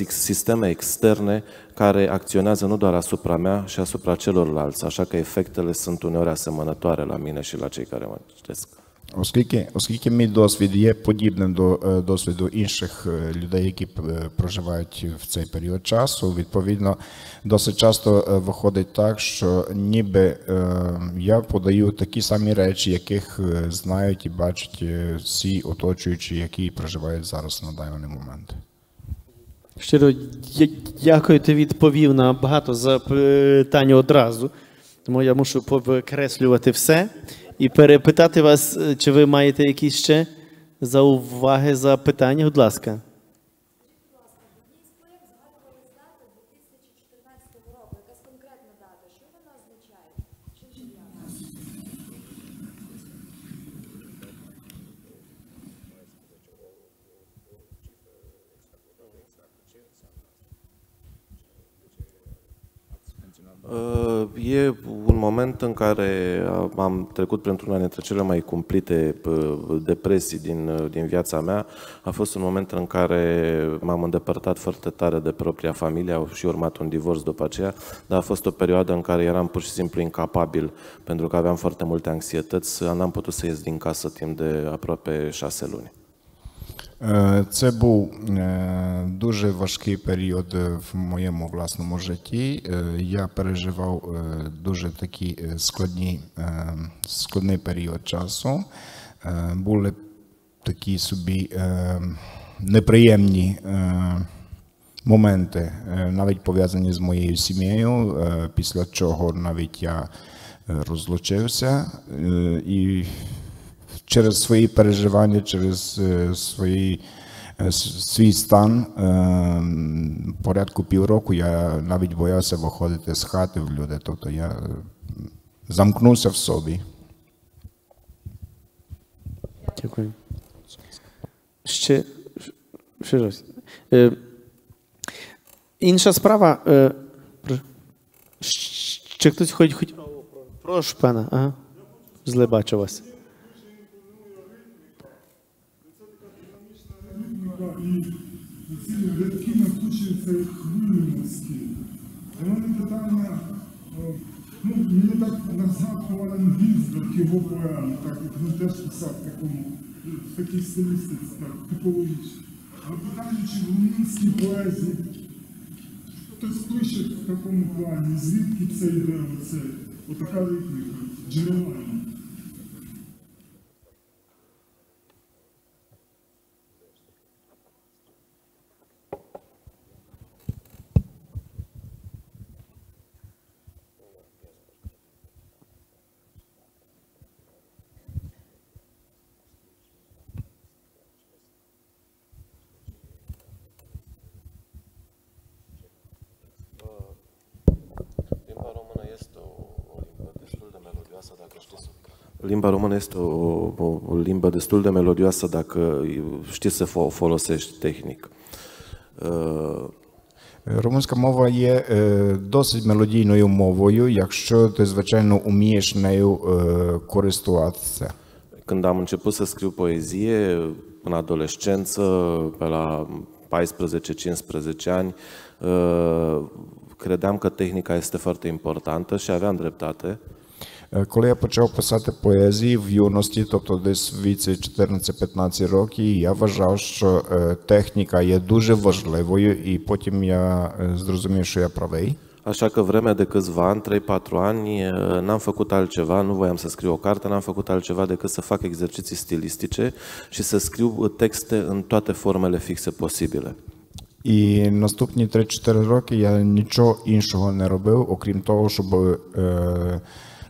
B: sisteme externe care acționează nu doar asupra mea și asupra celorlalți, așa că efectele sunt uneori asemănătoare la mine și la cei care mă citesc.
C: Оскільки мій досвід є подібним до досвіду інших людей, які проживають в цей період часу, відповідно, досить часто виходить так, що ніби я подаю такі самі речі, яких знають і бачать всі оточуючі, які проживають зараз на даний момент.
A: Щиро дякую, ти відповів на багато запитань одразу, тому я мушу повикреслювати все і перепитати вас, чи ви маєте якісь ще зауваги, запитання, будь ласка.
B: E un moment în care am trecut printr-una dintre cele mai cumplite depresii din viața mea. A fost un moment în care m-am îndepărtat foarte tare de propria familie, a și urmat un divorț după aceea, dar a fost o perioadă în care eram pur și simplu incapabil, pentru că aveam foarte multe anxietăți, n-am putut să ies din casă timp de aproape 6 luni.
C: Це був дуже важкий період в моєму власному житті. Я переживав дуже такий складний період часу. Були такі собі неприємні моменти, навіть пов'язані з моєю сім'єю, після чого навіть я розлучився. І через свої переживання, через свій стан, порядку півроку я навіть боявся виходити з хати в люди. Тобто я замкнувся в собі.
A: Дякую. Ще раз. Інша справа. Ще хтось хоч... Прошу, пана. Ага. Зле бачу вас.
E: І ці рядки накручуються як хвилі морські. І вони питання, мені так нагадував Вільсберг його поему, так як він теж писав в такій стилістиці, так, типовично. Але питання, чи в румунській поезії хтось пише в такому плані, звідки це йде отака ритміка, джерелами.
B: Limba română este o limbă destul de melodioasă dacă știi să o folosești tehnic.
C: Румунська мова є досить мелодійною мовою, якщо ти, звичайно, вмієш нею користуватися.
B: Când am început să scriu poezie, în adolescență, pe la 14-15 ani, credeam că tehnica este foarte importantă și aveam dreptate.
C: Коли я почав писати поезії в юності, тобто десь в віці 14-15 років, я вважав, що техніка є дуже важливою, і потім я зрозумів, що я правий.
B: Așa că vremea de câțiva ani, 3-4 ani, n-am făcut altceva, nu voiam să scriu o carte, n-am făcut altceva decât să fac exerciții stilistice și să scriu texte în toate formele fixe posibile.
C: І наступні 3-4 роки я нічого іншого не робив, окрім того, щоб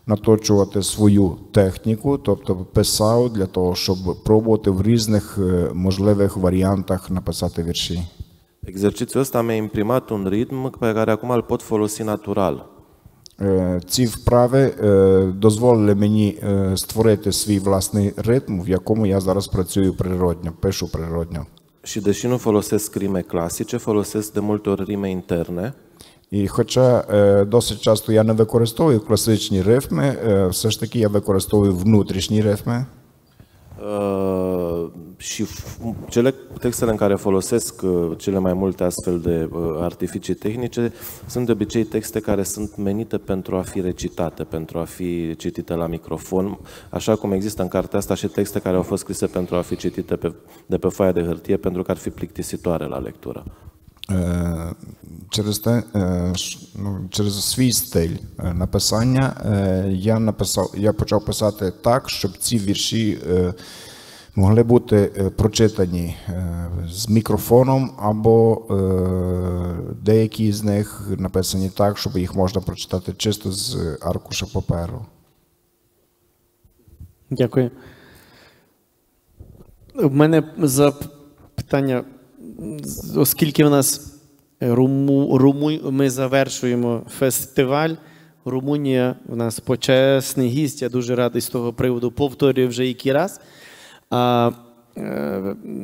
C: наточувати свою техніку, тобто писав для того, щоб пробувати в різних можливих варіантах написати вірші.
B: Exercițiul ăsta mi-a imprimat un ritm pe care acum îl pot folosi natural.
C: Ці вправи дозволили мені створити свій власний ритм, в якому я зараз працюю природньо, пишу природньо.
B: Și deși nu folosesc rime clasice, folosesc de multe ori rime interne.
C: І хоча досить часто я не використовую класичні рифми, все ж таки я використовую внутрішні рифми.
B: Și textele în care folosesc cele mai multe astfel de artificii tehnice sunt de obicei texte care sunt menite pentru a fi recitate, pentru a fi citite la microfon, așa cum există în cartea asta și texte care au fost scrise pentru a fi citite de pe foaia de hârtie, pentru că ar fi plictisitoare la lectură.
C: Через свій стиль написання я почав писати так, щоб ці вірші могли бути прочитані з мікрофоном, або деякі з них написані так, щоб їх можна прочитати чисто з аркуша паперу.
A: Дякую. У мене запитання, оскільки в нас ми завершуємо фестиваль, Румунія у нас почесний гість, я дуже радий з того приводу, повторюю вже який раз.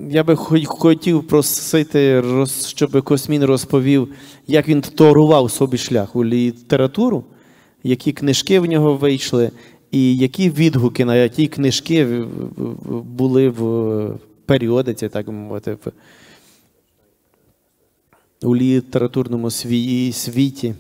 A: Я би хотів просити, щоб Космін розповів, як він торував собі шлях у літературу, які книжки в нього вийшли, і які відгуки на ті книжки були в періодиці, так мовити, у літературному світі.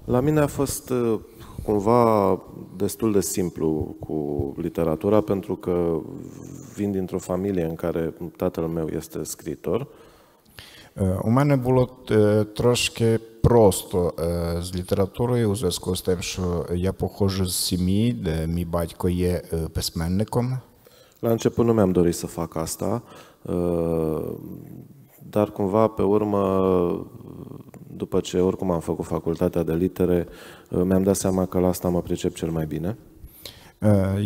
B: La mine a fost cumva destul de simplu cu literatura, pentru că vin dintr-o familie în care tatăl meu este scriitor.
C: У мене було трошки просто з літературою у зв'язку з тим, що я походжу з сім'ї, де мій батько є письменником.
B: La început nu mi-am dorit să fac asta, dar cumva pe urmă, după ce oricum am făcut facultatea de litere, mi-am dat seama că la asta mă pricep cel mai bine.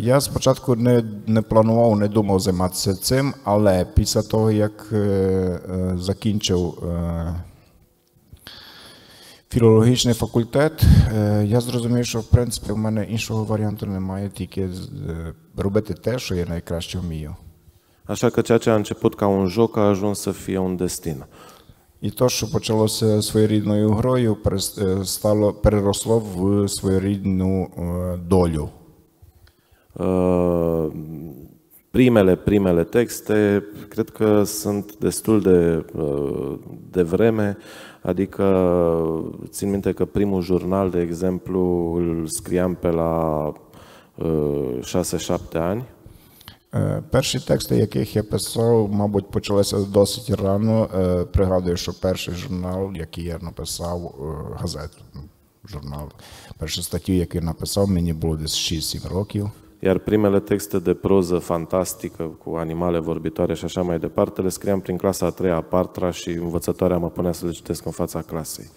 C: Я спочатку не планував, не думав займатися цим, але після того, як закінчив філологічний факультет, я зрозумів, що в принципі в мене іншого варіанту немає, тільки робити те, що я найкраще вмію.
B: Așa că ceea ce a început ca un joc a ajuns să fie un destin.
C: І то, що почалося своєрідною грою, переросло в своєрідну долю.
B: Primele texte cred că sunt destul de vreme, adică țin minte că primul jurnal, de exemplu, îl scriam pe la 6-7 ani.
C: Перші тексти, яких я писав, мабуть, почалися досить рано. Пригадую, що перший журнал, який я написав, газету, журнал, першу статтю, яку я написав, meni було десь 6-7 rokів.
B: Iar primele texte de proză fantastică, cu animale vorbitoare și așa mai departe, le scriam prin clasa a 3-a, a 4-a și învățătoarea mă punea să le citesc în fața clasei.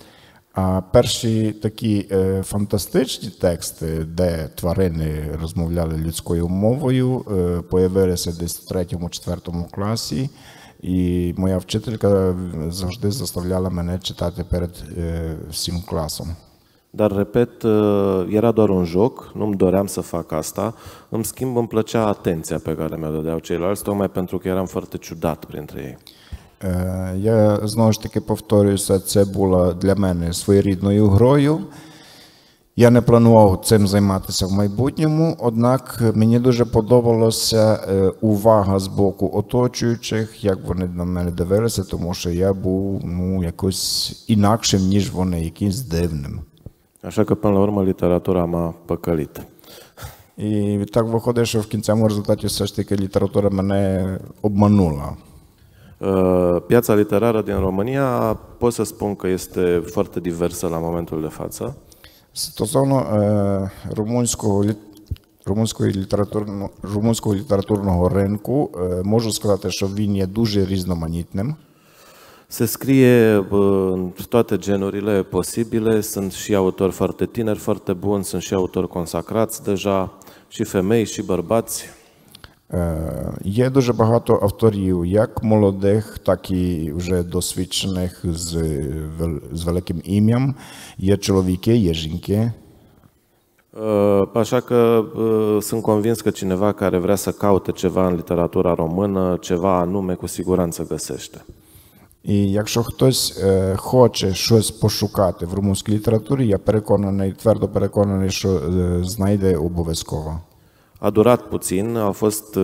C: А перші такі фантастичні тексти, де тварини розмовляли людською мовою, появилися десь в 3-4 класі, і моя вчителька завжди заставляла мене читати перед всім класом.
B: Dar, repet, era doar un joc, nu-mi doream să fac asta. În schimb, îmi plăcea atenția pe care mi-o dădeau ceilalți, tocmai pentru că eram foarte ciudat printre ei.
C: Я знову ж таки повторююся, це була для мене своєрідною грою. Я не планував цим займатися в майбутньому, однак мені дуже подобалася увага з боку оточуючих, як вони на мене дивилися, тому що я був якось інакшим, ніж вони, якимсь дивним.
B: Așa că, până la urmă, literatura m-a păcălit.
C: І так виходить, що в кінцевому результаті все ж таки література мене обманула.
B: Piața literară din România pot să spun că este foarte diversă la momentul de față.
C: Стосовно румунського літературного ринку, можу сказати, що він є дуже різноманітним.
B: Se scrie în toate genurile posibile, sunt și autori foarte tineri, foarte buni, sunt și autori consacrați deja, și femei, și bărbați.
C: Є дуже багато авторів, як молодих, так і вже досвідчених з великим ім'ям. Є чоловіки, є жінки.
B: Așa că sunt convins că cineva care vrea să caute ceva în literatura română, ceva anume, cu siguranță găsește.
C: І якщо хтось хоче щось пошукати в румунській літературі, я переконаний, твердо переконаний, що знайде обов'язково.
B: A durat puțin, au fost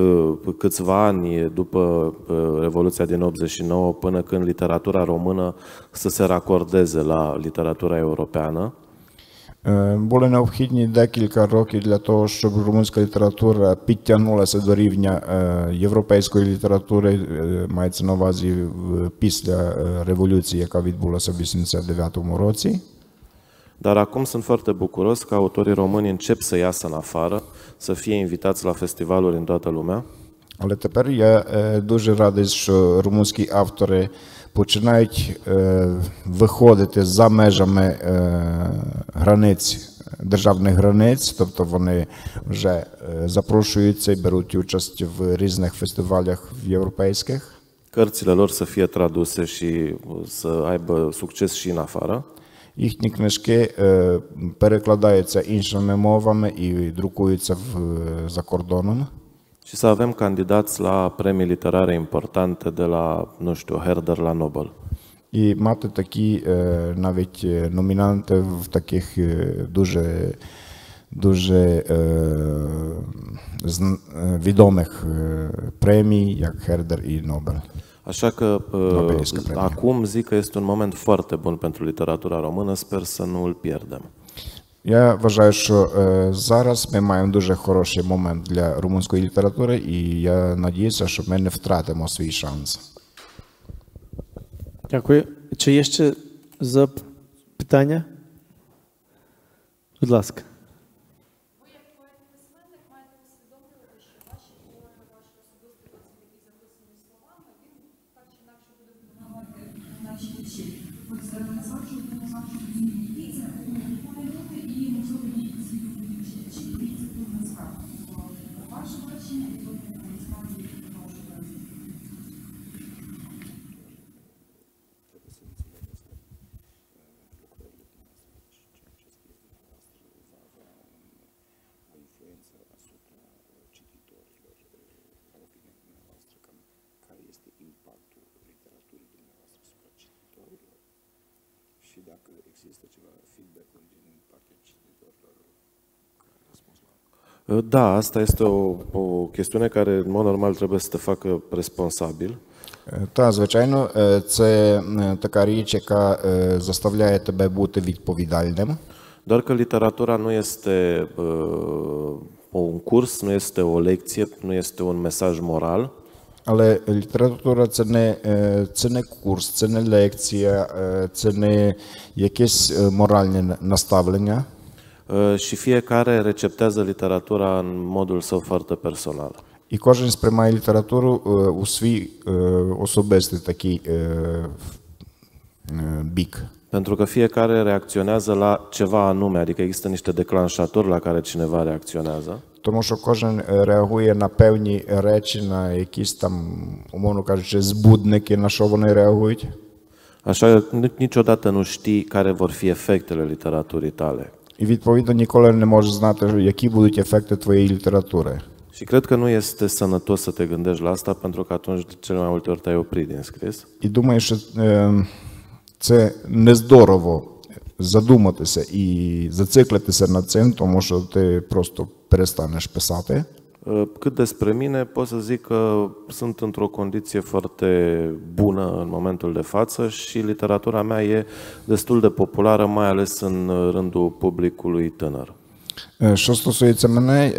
B: câțiva ani după Revoluția din 89 până când literatura română să se racordeze la literatura europeană.
C: Були необхідні декілька років для того, щоб румунська література підтягнулася до рівня європейської літератури, мається на увазі після революції, яка відбулася в 89-му році.
B: Dar acum sunt foarte bucuros că autorii români încep să iasă în afară, să fie invitați la festivaluri în toată lumea.
C: Але тепер я дуже радий, що румунські автори починають виходити за межами границь, державних границь, тобто вони вже запрошуються і беруть участь в різних фестивалях європейських.
B: Cărțile lor să fie traduse și să aibă succes și în afară.
C: Їхні книжки перекладаються іншими мовами і друкуються за кордоном.
B: Și să avem candidați la premii literare importante de la, nu știu, Herder la Nobel.
C: І мати такі навіть номінанти в таких дуже відомих премій, як Herder і Nobel.
B: Așa că acum zic că este un moment foarte bun pentru literatura română, sper să nu îl pierdem.
C: Я вважаю, що зараз ми маємо дуже хороший момент для румунської літератури, і я надіюся, що ми не втратимо свій шанс.
A: Дякую. Чи є ще запитання? Будь ласка.
F: Ви як поет-письменник маєте усвідомлювати, що ваші твори, ваші особисті розділи, які записані словами, він так чи інакше буде впливати на наші душі. От назвав, що дійсно, і можливо її світові читачі, і це тут назвав. Ваше бачення і тут насправді вашу працю.
B: Da, asta este o chestiune care, în mod normal, trebuie să te facă responsabil.
C: Та, звичайно, це така річ, яка заставляє тебе бути відповідальним.
B: Doar că literatura nu este un curs, nu este o lecție, nu este un mesaj moral.
C: Але література це не курс, це не лекція, це не якесь моральне наставлення.
B: Și fiecare receptează literatura în modul său foarte personal.
C: І кожен сприймає літературу у свій особистий такий бік.
B: Pentru că fiecare reacționează la ceva anume, adică există niște declanșatori la care cineva reacționează.
C: Тому що кожен реагує на певні речі, на якісь там, умовно кажучи, збудники, на що вони реагують.
B: Așa, niciodată nu știi care vor fi efectele literaturii tale.
C: І відповідно ніколи не можеш знати, які будуть ефекти твоєї літератури.
B: Și cred că nu este sănătos să te gândești la asta, pentru că atunci de cele mai multe ori te-ai oprit din scris.
C: І думаю, що це нездорово задуматися і зациклитися над цим, тому що ти просто перестанеш писати.
B: Cât despre mine, pot să zic că sunt într-o condiție foarte bună în momentul de față și literatura mea e destul de populară, mai ales în rândul publicului tânăr.
C: Що стосується мене,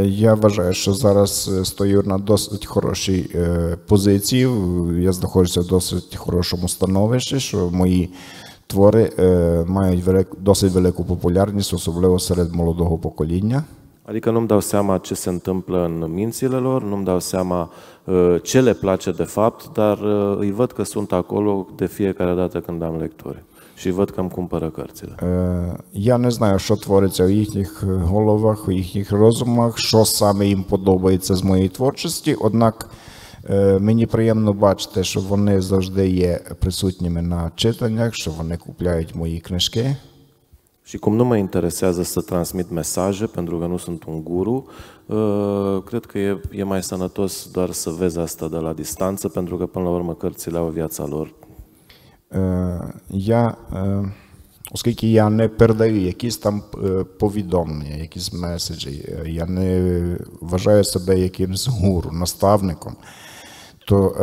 C: я вважаю, що зараз стою на досить хорошій позиції, я знаходжуся в досить хорошому становищі, що мої твори мають досить велику популярність, особливо серед молодого покоління.
B: Adică nu-mi dau seama ce se întâmplă în mințile lor, nu-mi dau seama ce le place de fapt, dar îi văd că sunt acolo de fiecare dată când am lecturi și văd că îmi cumpără cărțile.
C: Я не знаю, що твориться в їхніх головах, в їхніх розумах, що саме їм подобається з моєї творчості, однак мені приємно бачити, що вони завжди є присутніми на читаннях, що вони купляють мої книжки.
B: Și cum nu mă interesează să transmit mesaje, pentru că nu sunt un guru, cred că e mai sănătos doar să vezi asta de la distanță, pentru că până la urmă cărțile au viața lor.
C: Оскільки я не передаю якісь там повідомлення, якісь меседжі, я не вважаю себе якимсь гуру, наставником, то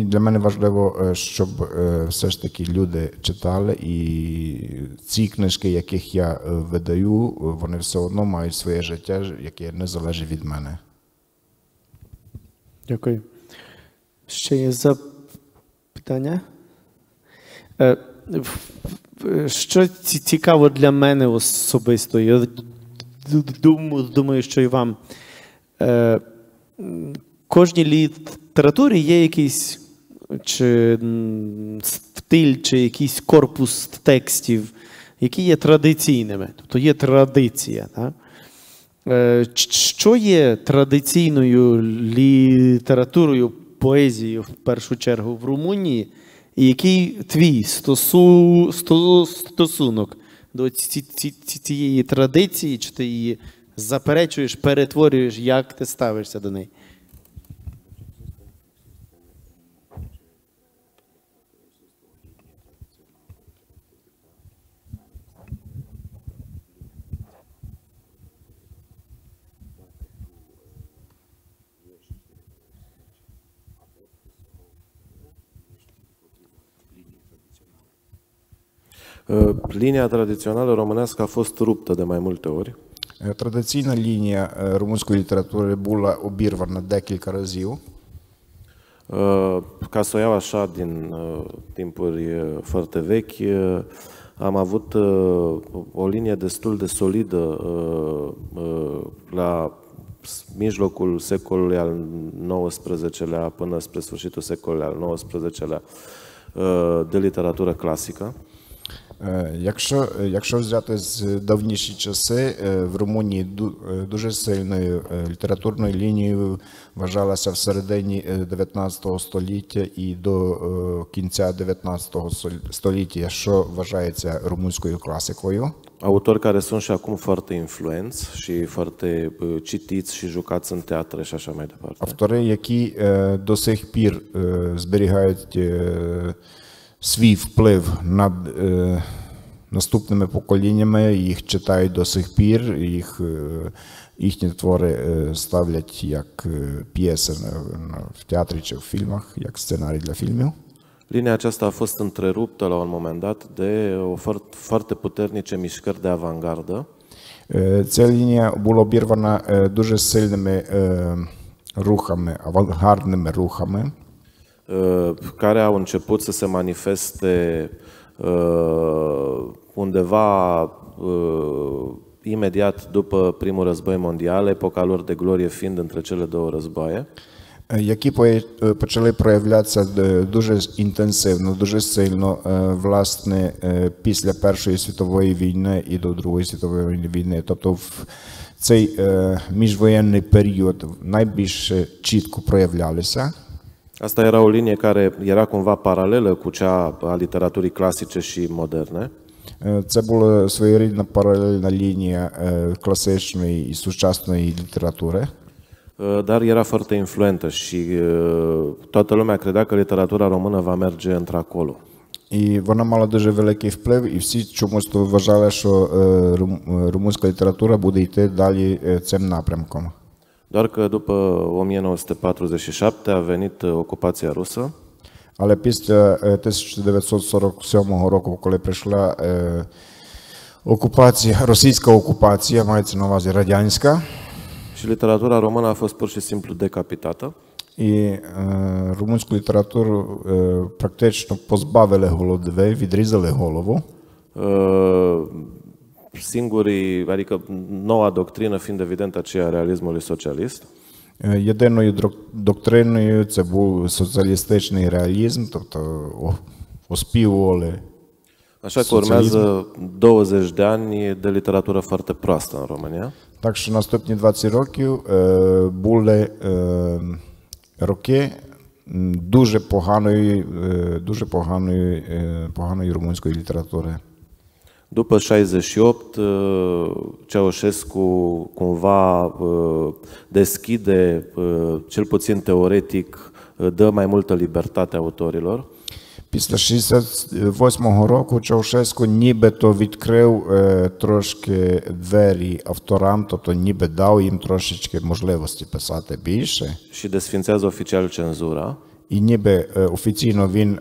C: для мене важливо, щоб все ж таки люди читали, і ці книжки, яких я видаю, вони все одно мають своє життя, яке не залежить від мене.
A: Дякую. Ще є запитання? Що цікаво для мене особисто, я думаю, що і вам. В кожній літературі є якийсь чи стиль, чи якийсь корпус текстів, які є традиційними. Тобто є традиція. Так? Що є традиційною літературою, поезією, в першу чергу, в Румунії? І який твій стосунок до цієї традиції, чи ти її заперечуєш, перетворюєш, як ти ставишся до неї?
B: Linia tradițională românească a fost ruptă de mai multe ori.
C: Традиційна лінія румунської літератури була обірвана декілька разів.
B: Ca să o iau așa din timpuri foarte vechi, am avut o linie destul de solidă la mijlocul secolului al XIX-lea până spre sfârșitul secolului al XIX-lea de literatură clasică.
C: Якщо взяти з давніші часи, в Румунії дуже сильною літературною лінією вважалася в середині 19 століття і до кінця 19 століття, що вважається румунською класикою.
B: Autori care sunt și acum foarte influenți și foarte citiți și jucați în teatre și așa mai departe.
C: Автори, які до сих пір зберігають свій вплив над наступними поколіннями, їх читають до сих пір, їхні твори ставлять як п'єси в театрі чи в фільмах, як сценарій для фільмів.
B: Linia aceasta a fost întreruptă la un moment dat de foarte puternice mișcări de avangardă.
C: Ця лінія була обірвана дуже сильними рухами, авангардними рухами,
B: care au început să se manifeste undeva imediat după Primul Război Mondial, epoca lor de glorie fiind între cele două războaie.
C: Які почали проявлятися дуже інтенсивно, дуже сильно, власне, після Першої світової війни і до Другої світової війни. Тобто в цей міжвоєнний період найбільше чітко проявлялися.
B: Asta era o linie care era cumva paralelă cu cea a literaturii clasice și moderne.
C: Це була своєрідна паралельна лінія класичної і сучасної літератури.
B: Dar era foarte influentă și toată lumea credea că literatura română va merge într-acolo.
C: І вона мала дуже великий вплив, і всі чомусь то вважали, що румунська література буде йти далі цим напрямком.
B: Doar că după 1947 a venit ocupația rusă.
C: Але після 1947 року, коли прийшла окупація, російська окупація, мається на увазі радянська,
B: Și literatura română a fost pur și simplu decapitată.
C: і румунську літературу практично позбавили голови, відрізали голову.
B: Singurii, adică noua doctrină fiind evident aceea a realismului socialist.
C: Єдиною доктриною це був соціалістичний реалізм, тобто оспівували
B: Așa că urmează 20 de ani de literatură foarte proastă în România.
C: Так що наступні 20 років були роки дуже поганої румунської літератури.
B: După 68, Ceaușescu cumva deschide, cel puțin teoretic, dă mai multă libertate autorilor.
C: Після 68-го року Чаушеску нібито відкрив трошки двері авторам, тобто ніби дав їм трошечки можливості писати більше.
B: Și desfințează oficial cenzura.
C: І ніби офіційно він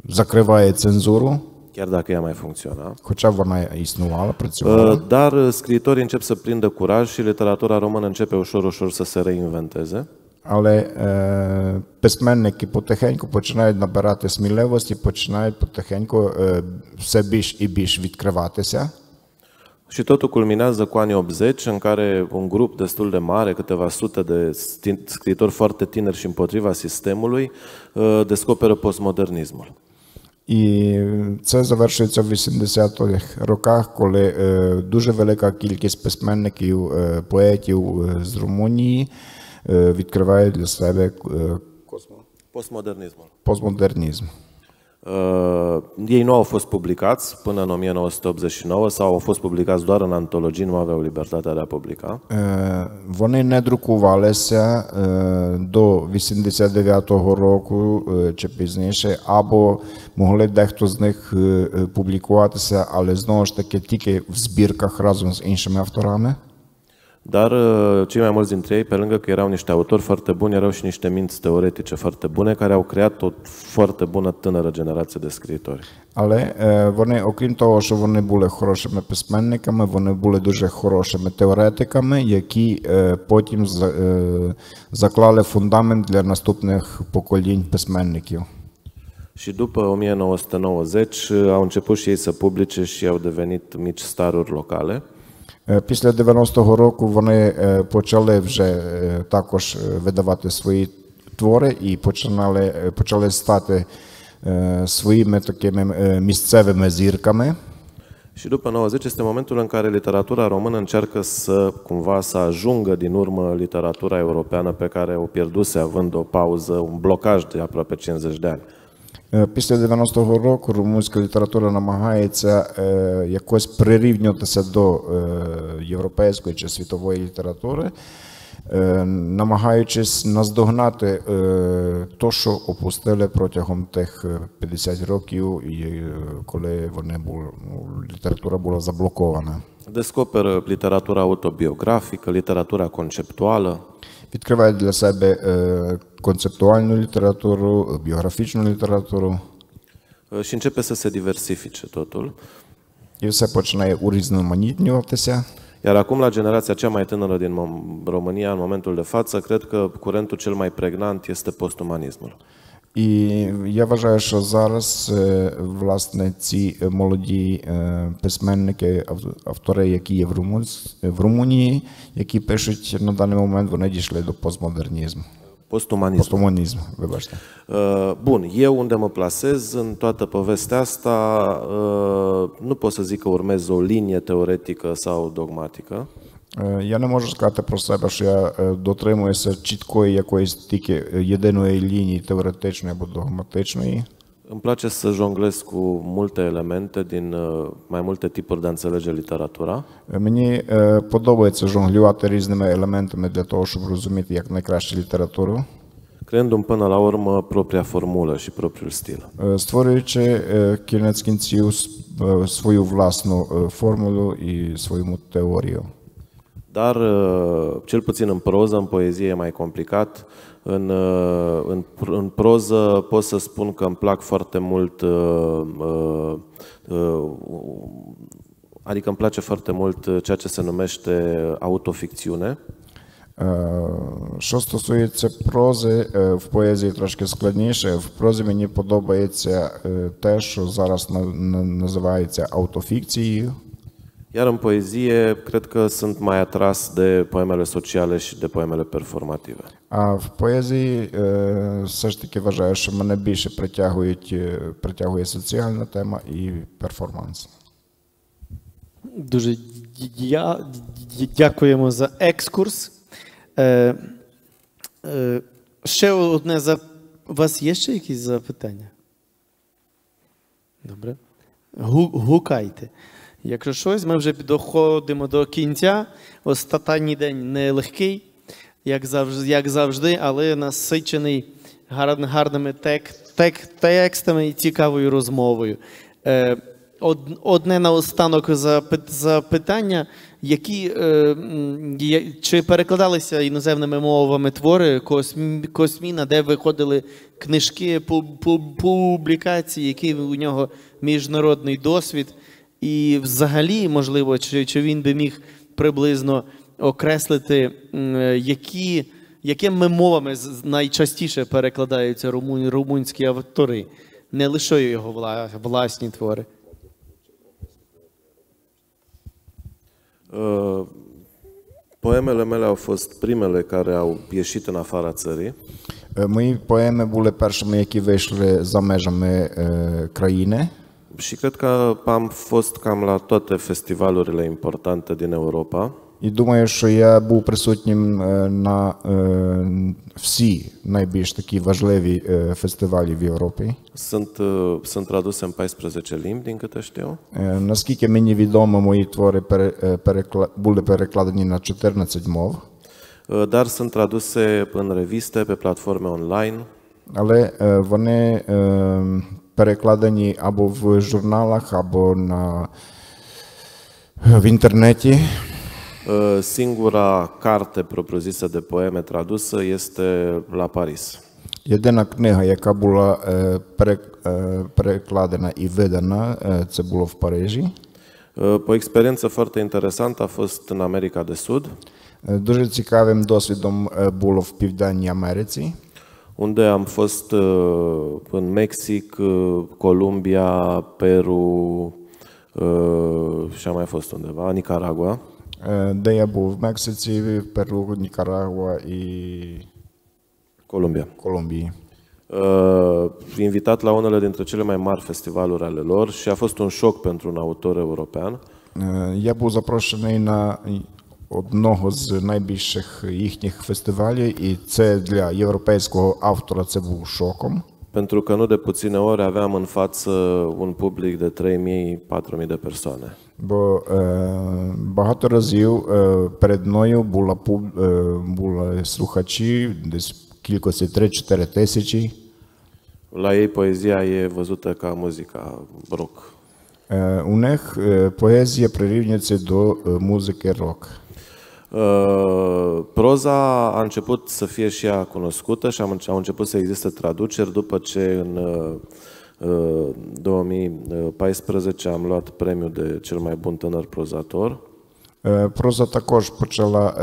C: закриває цензуру,
B: chiar dacă ea mai funcționa.
C: Хоча вона існувала, працювала.
B: Dar scriitorii încep să prindă curaj și literatura română începe ușor să se reinventeze.
C: Але письменники потихеньку починають набирати сміливості, починають потихеньку все більш і більш відкриватися.
B: Și totul culminează cu anii 80, în care un grup destul de mare, câteva sute de scriitori foarte tineri și împotriva sistemului, descoperă postmodernismul.
C: І це завершується в 80-х роках, коли дуже велика кількість письменників, поетів з Румунії відкривають для себе постмодернізм.
B: Ei nu au fost publicați până în 1989 sau au fost publicați doar în antologii, nu aveau libertatea de a publica.
C: Вони не друкувалися до 89-го року чи пізніше, або могли дехто з них публікуватися, але знову ж таки тільки в збірках разом з іншими авторами.
B: Dar cei mai mulți dintre ei, pe lângă că erau niște autori foarte buni, erau și niște minți teoretice foarte bune, care au creat o foarte bună tânără generație de scriitori.
C: Але вони, окрім того, що вони були хорошими письменниками, вони були дуже хорошими теоретиками, які потім заклали фундамент для наступних поколінь письменників.
B: Și după 1990 au început și ei să publice și au devenit mici staruri locale.
C: Після 90-го року вони почали вже також видавати свої твори і почали стати своїми такими місцевими зірками.
B: Și după 90 este momentul în care literatura română încearcă cumva să ajungă din urmă literatura europeană pe care o pierduse având o pauză, un blocaj de aproape 50 de ani.
C: Після 90-го року румунська література намагається якось прирівнюватися до європейської чи світової літератури, намагаючись наздогнати те, що опустили протягом тих 50 років, коли література була заблокована.
B: Descoperă literatura autobiografică, literatura conceptuală.
C: Відкривають для себе концептуальну літературу, біографічну літературу.
B: Și începe să se diversifice totul.
C: І все починає урізноманітнюватися.
B: Iar acum, la generația cea mai tânără din România, în momentul de față, cred că curentul cel mai pregnant este postumanismul.
C: І я вважаю, що зараз, власне, ці молоді письменники, автори, які є в Румунії, які пишуть на даний момент, вони дійшли до постмодернізму. Postmodernism, вибачте.
B: Bun, eu unde mă plasez în toată povestea asta, nu pot să zic că urmez o linie teoretică sau dogmatică.
C: Я не можу сказати про себе, що я дотримуюся чіткої якоїсь тільки єдиної лінії теоретичної або догматичної.
B: Îmi place să jonglez cu multe elemente din mai multe tipuri de a înțelege literatura.
C: Мені подобається жонглювати різними елементами для того, щоб розуміти як найкраще літературу,
B: Creându-mi până la urmă propria formulă și propriul stil.
C: створюючи кінець кінців свою власну формулу і свою теорію.
B: Dar, cel puțin în proză, în poezie e mai complicat. În proză pot să spun că îmi plac foarte mult, adică îmi place foarte mult ceea ce se numește autoficțiune.
C: Що стосується прози, в поезії трошки складніше. В прозі мені подобається те, що зараз називається автофікцією.
B: Iar în poezie, cred că sunt mai atras de poemele sociale și de poemele performative.
C: А в поезії все ж таки вважаю, що мене більше притягує соціальна тема і перформанс.
A: Дуже дякуємо за екскурс. Ще одне у вас є ще якісь запитання? Добре. Гукайте. Якщо щось, ми вже доходимо до кінця. Останній день нелегкий, як завжди, але насичений гарними текстами і цікавою розмовою. Одне наостанок запитання, чи перекладалися іноземними мовами твори Косміна, де виходили книжки, публікації, який у нього міжнародний досвід, і взагалі, можливо, чи він би міг приблизно окреслити, якими мовами найчастіше перекладаються румунські автори, не лише його власні твори.
B: Poemele mele au fost primele care au ieșit în afara țării.
C: Мої поеми були першими, які вийшли за межами країни.
B: Și cred că am fost cam la toate festivalurile importante din Europa.
C: І думаю, що я був присутнім на всі найбільш такі важливі фестивалі в Європі.
B: Sunt traduse în 14 limbi, din câte știu.
C: Наскільки мені відомо, мої твори були перекладені на 14 мов.
B: Dar sunt traduse în reviste, pe platforme online.
C: Але вони перекладені або в журналах, або в інтернеті.
B: Singura carte propriu-zisă de poeme tradusă este la Paris.
C: Єдина книга, яка була перекладена і видана, це було в Парижі.
B: O experiență foarte interesantă a fost în America de Sud.
C: Дуже цікавим досвідом було в Південній Америці.
B: Unde am fost în Mexic, Columbia, Peru și am mai fost undeva, Nicaragua.
C: Де я був в Мексиці, Перу, Нікарагуа і Колумбії.
B: Invitat la unele dintre cele mai mari festivaluri ale lor și a fost un șoc pentru un autor european.
C: Я був запрошений на одного з найбільших їхніх фестивалів, і це для європейського автора це був шоком.
B: Pentru că nu de puține ori aveam în față un public de 3.000-4.000 de persoane.
C: Бо багато разів перед мною були слухачі, десь кількості 3-4 тисячі.
B: La ei poezia e văzută ca muzica rock.
C: У них поезія прирівнюється до музики рок.
B: Proza a început să fie și ea cunoscută și au început să existe traduceri după ce în 2014 am luat premiul de cel mai bun tânăr prozator.
C: Проза також почала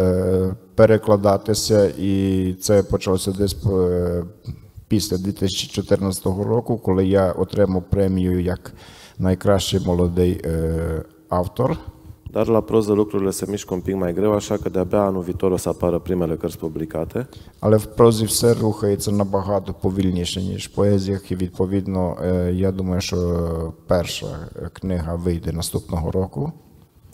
C: перекладатися, і це почалося десь після 2014 року, коли я отримав премію як найкращий молодий автор.
B: Dar la proză lucrurile se mișcă un pic mai greu, așa că de-abia anul viitor o să apară primele cărți publicate.
C: Але в прозі все рухається набагато повільніше, ніж в поезіях, і відповідно, я думаю, що перша книга вийде наступного року.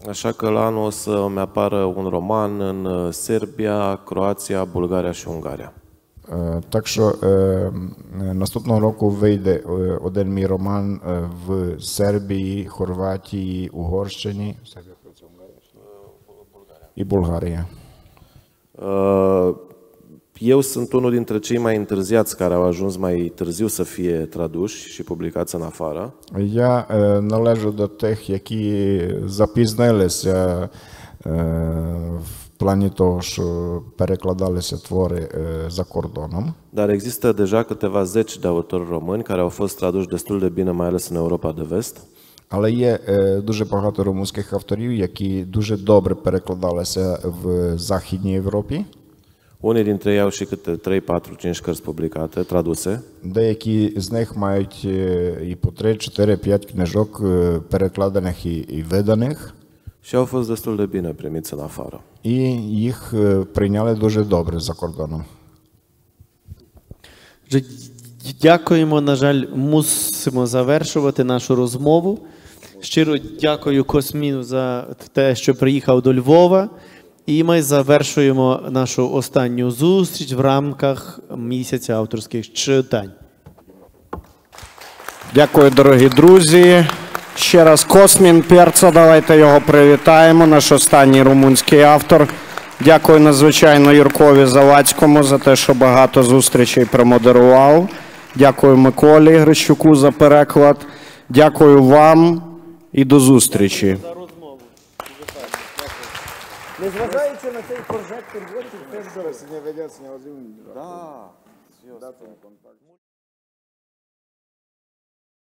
B: Așa că la anul o să îmi apară un roman în Serbia, Croația, Bulgaria și Ungaria.
C: Так що наступного року вийде один мій роман в Сербії, Хорватії, Угорщині і Болгарія.
B: Eu sunt unul dintre cei mai întârziați care au ajuns mai târziu să fie traduși și publicați în afară.
C: Я належу до тих, які запізнилися в плані того, що перекладалися твори за кордоном.
B: Dar există deja câteva zeci de autori români care au fost traduși destul de bine, mai ales în Europa de Vest.
C: Але є дуже багато румунських авторів, які дуже добре перекладалися в Західній Європі.
B: Unii dintre ei au și câte 3, 4, 5 cărți publicate, traduse.
C: Деякі з них мають і по 3, 4, 5 книжок перекладених і виданих.
B: Și au fost destul de bine primiți în afară.
C: І їх прийняли дуже добре за кордоном.
A: Дякуємо. На жаль, мусимо завершувати нашу розмову. Щиро дякую Косміну за те, що приїхав до Львова. І ми завершуємо нашу останню зустріч в рамках місяця авторських читань.
G: Дякую, дорогі друзі. Ще раз Космін Перца, давайте його привітаємо, наш останній румунський автор. Дякую надзвичайно Юркові Завадському за те, що багато зустрічей промодерував. Дякую Миколі Грищуку за переклад. Дякую вам і до зустрічі.
A: Незважаючи на цей прожектор,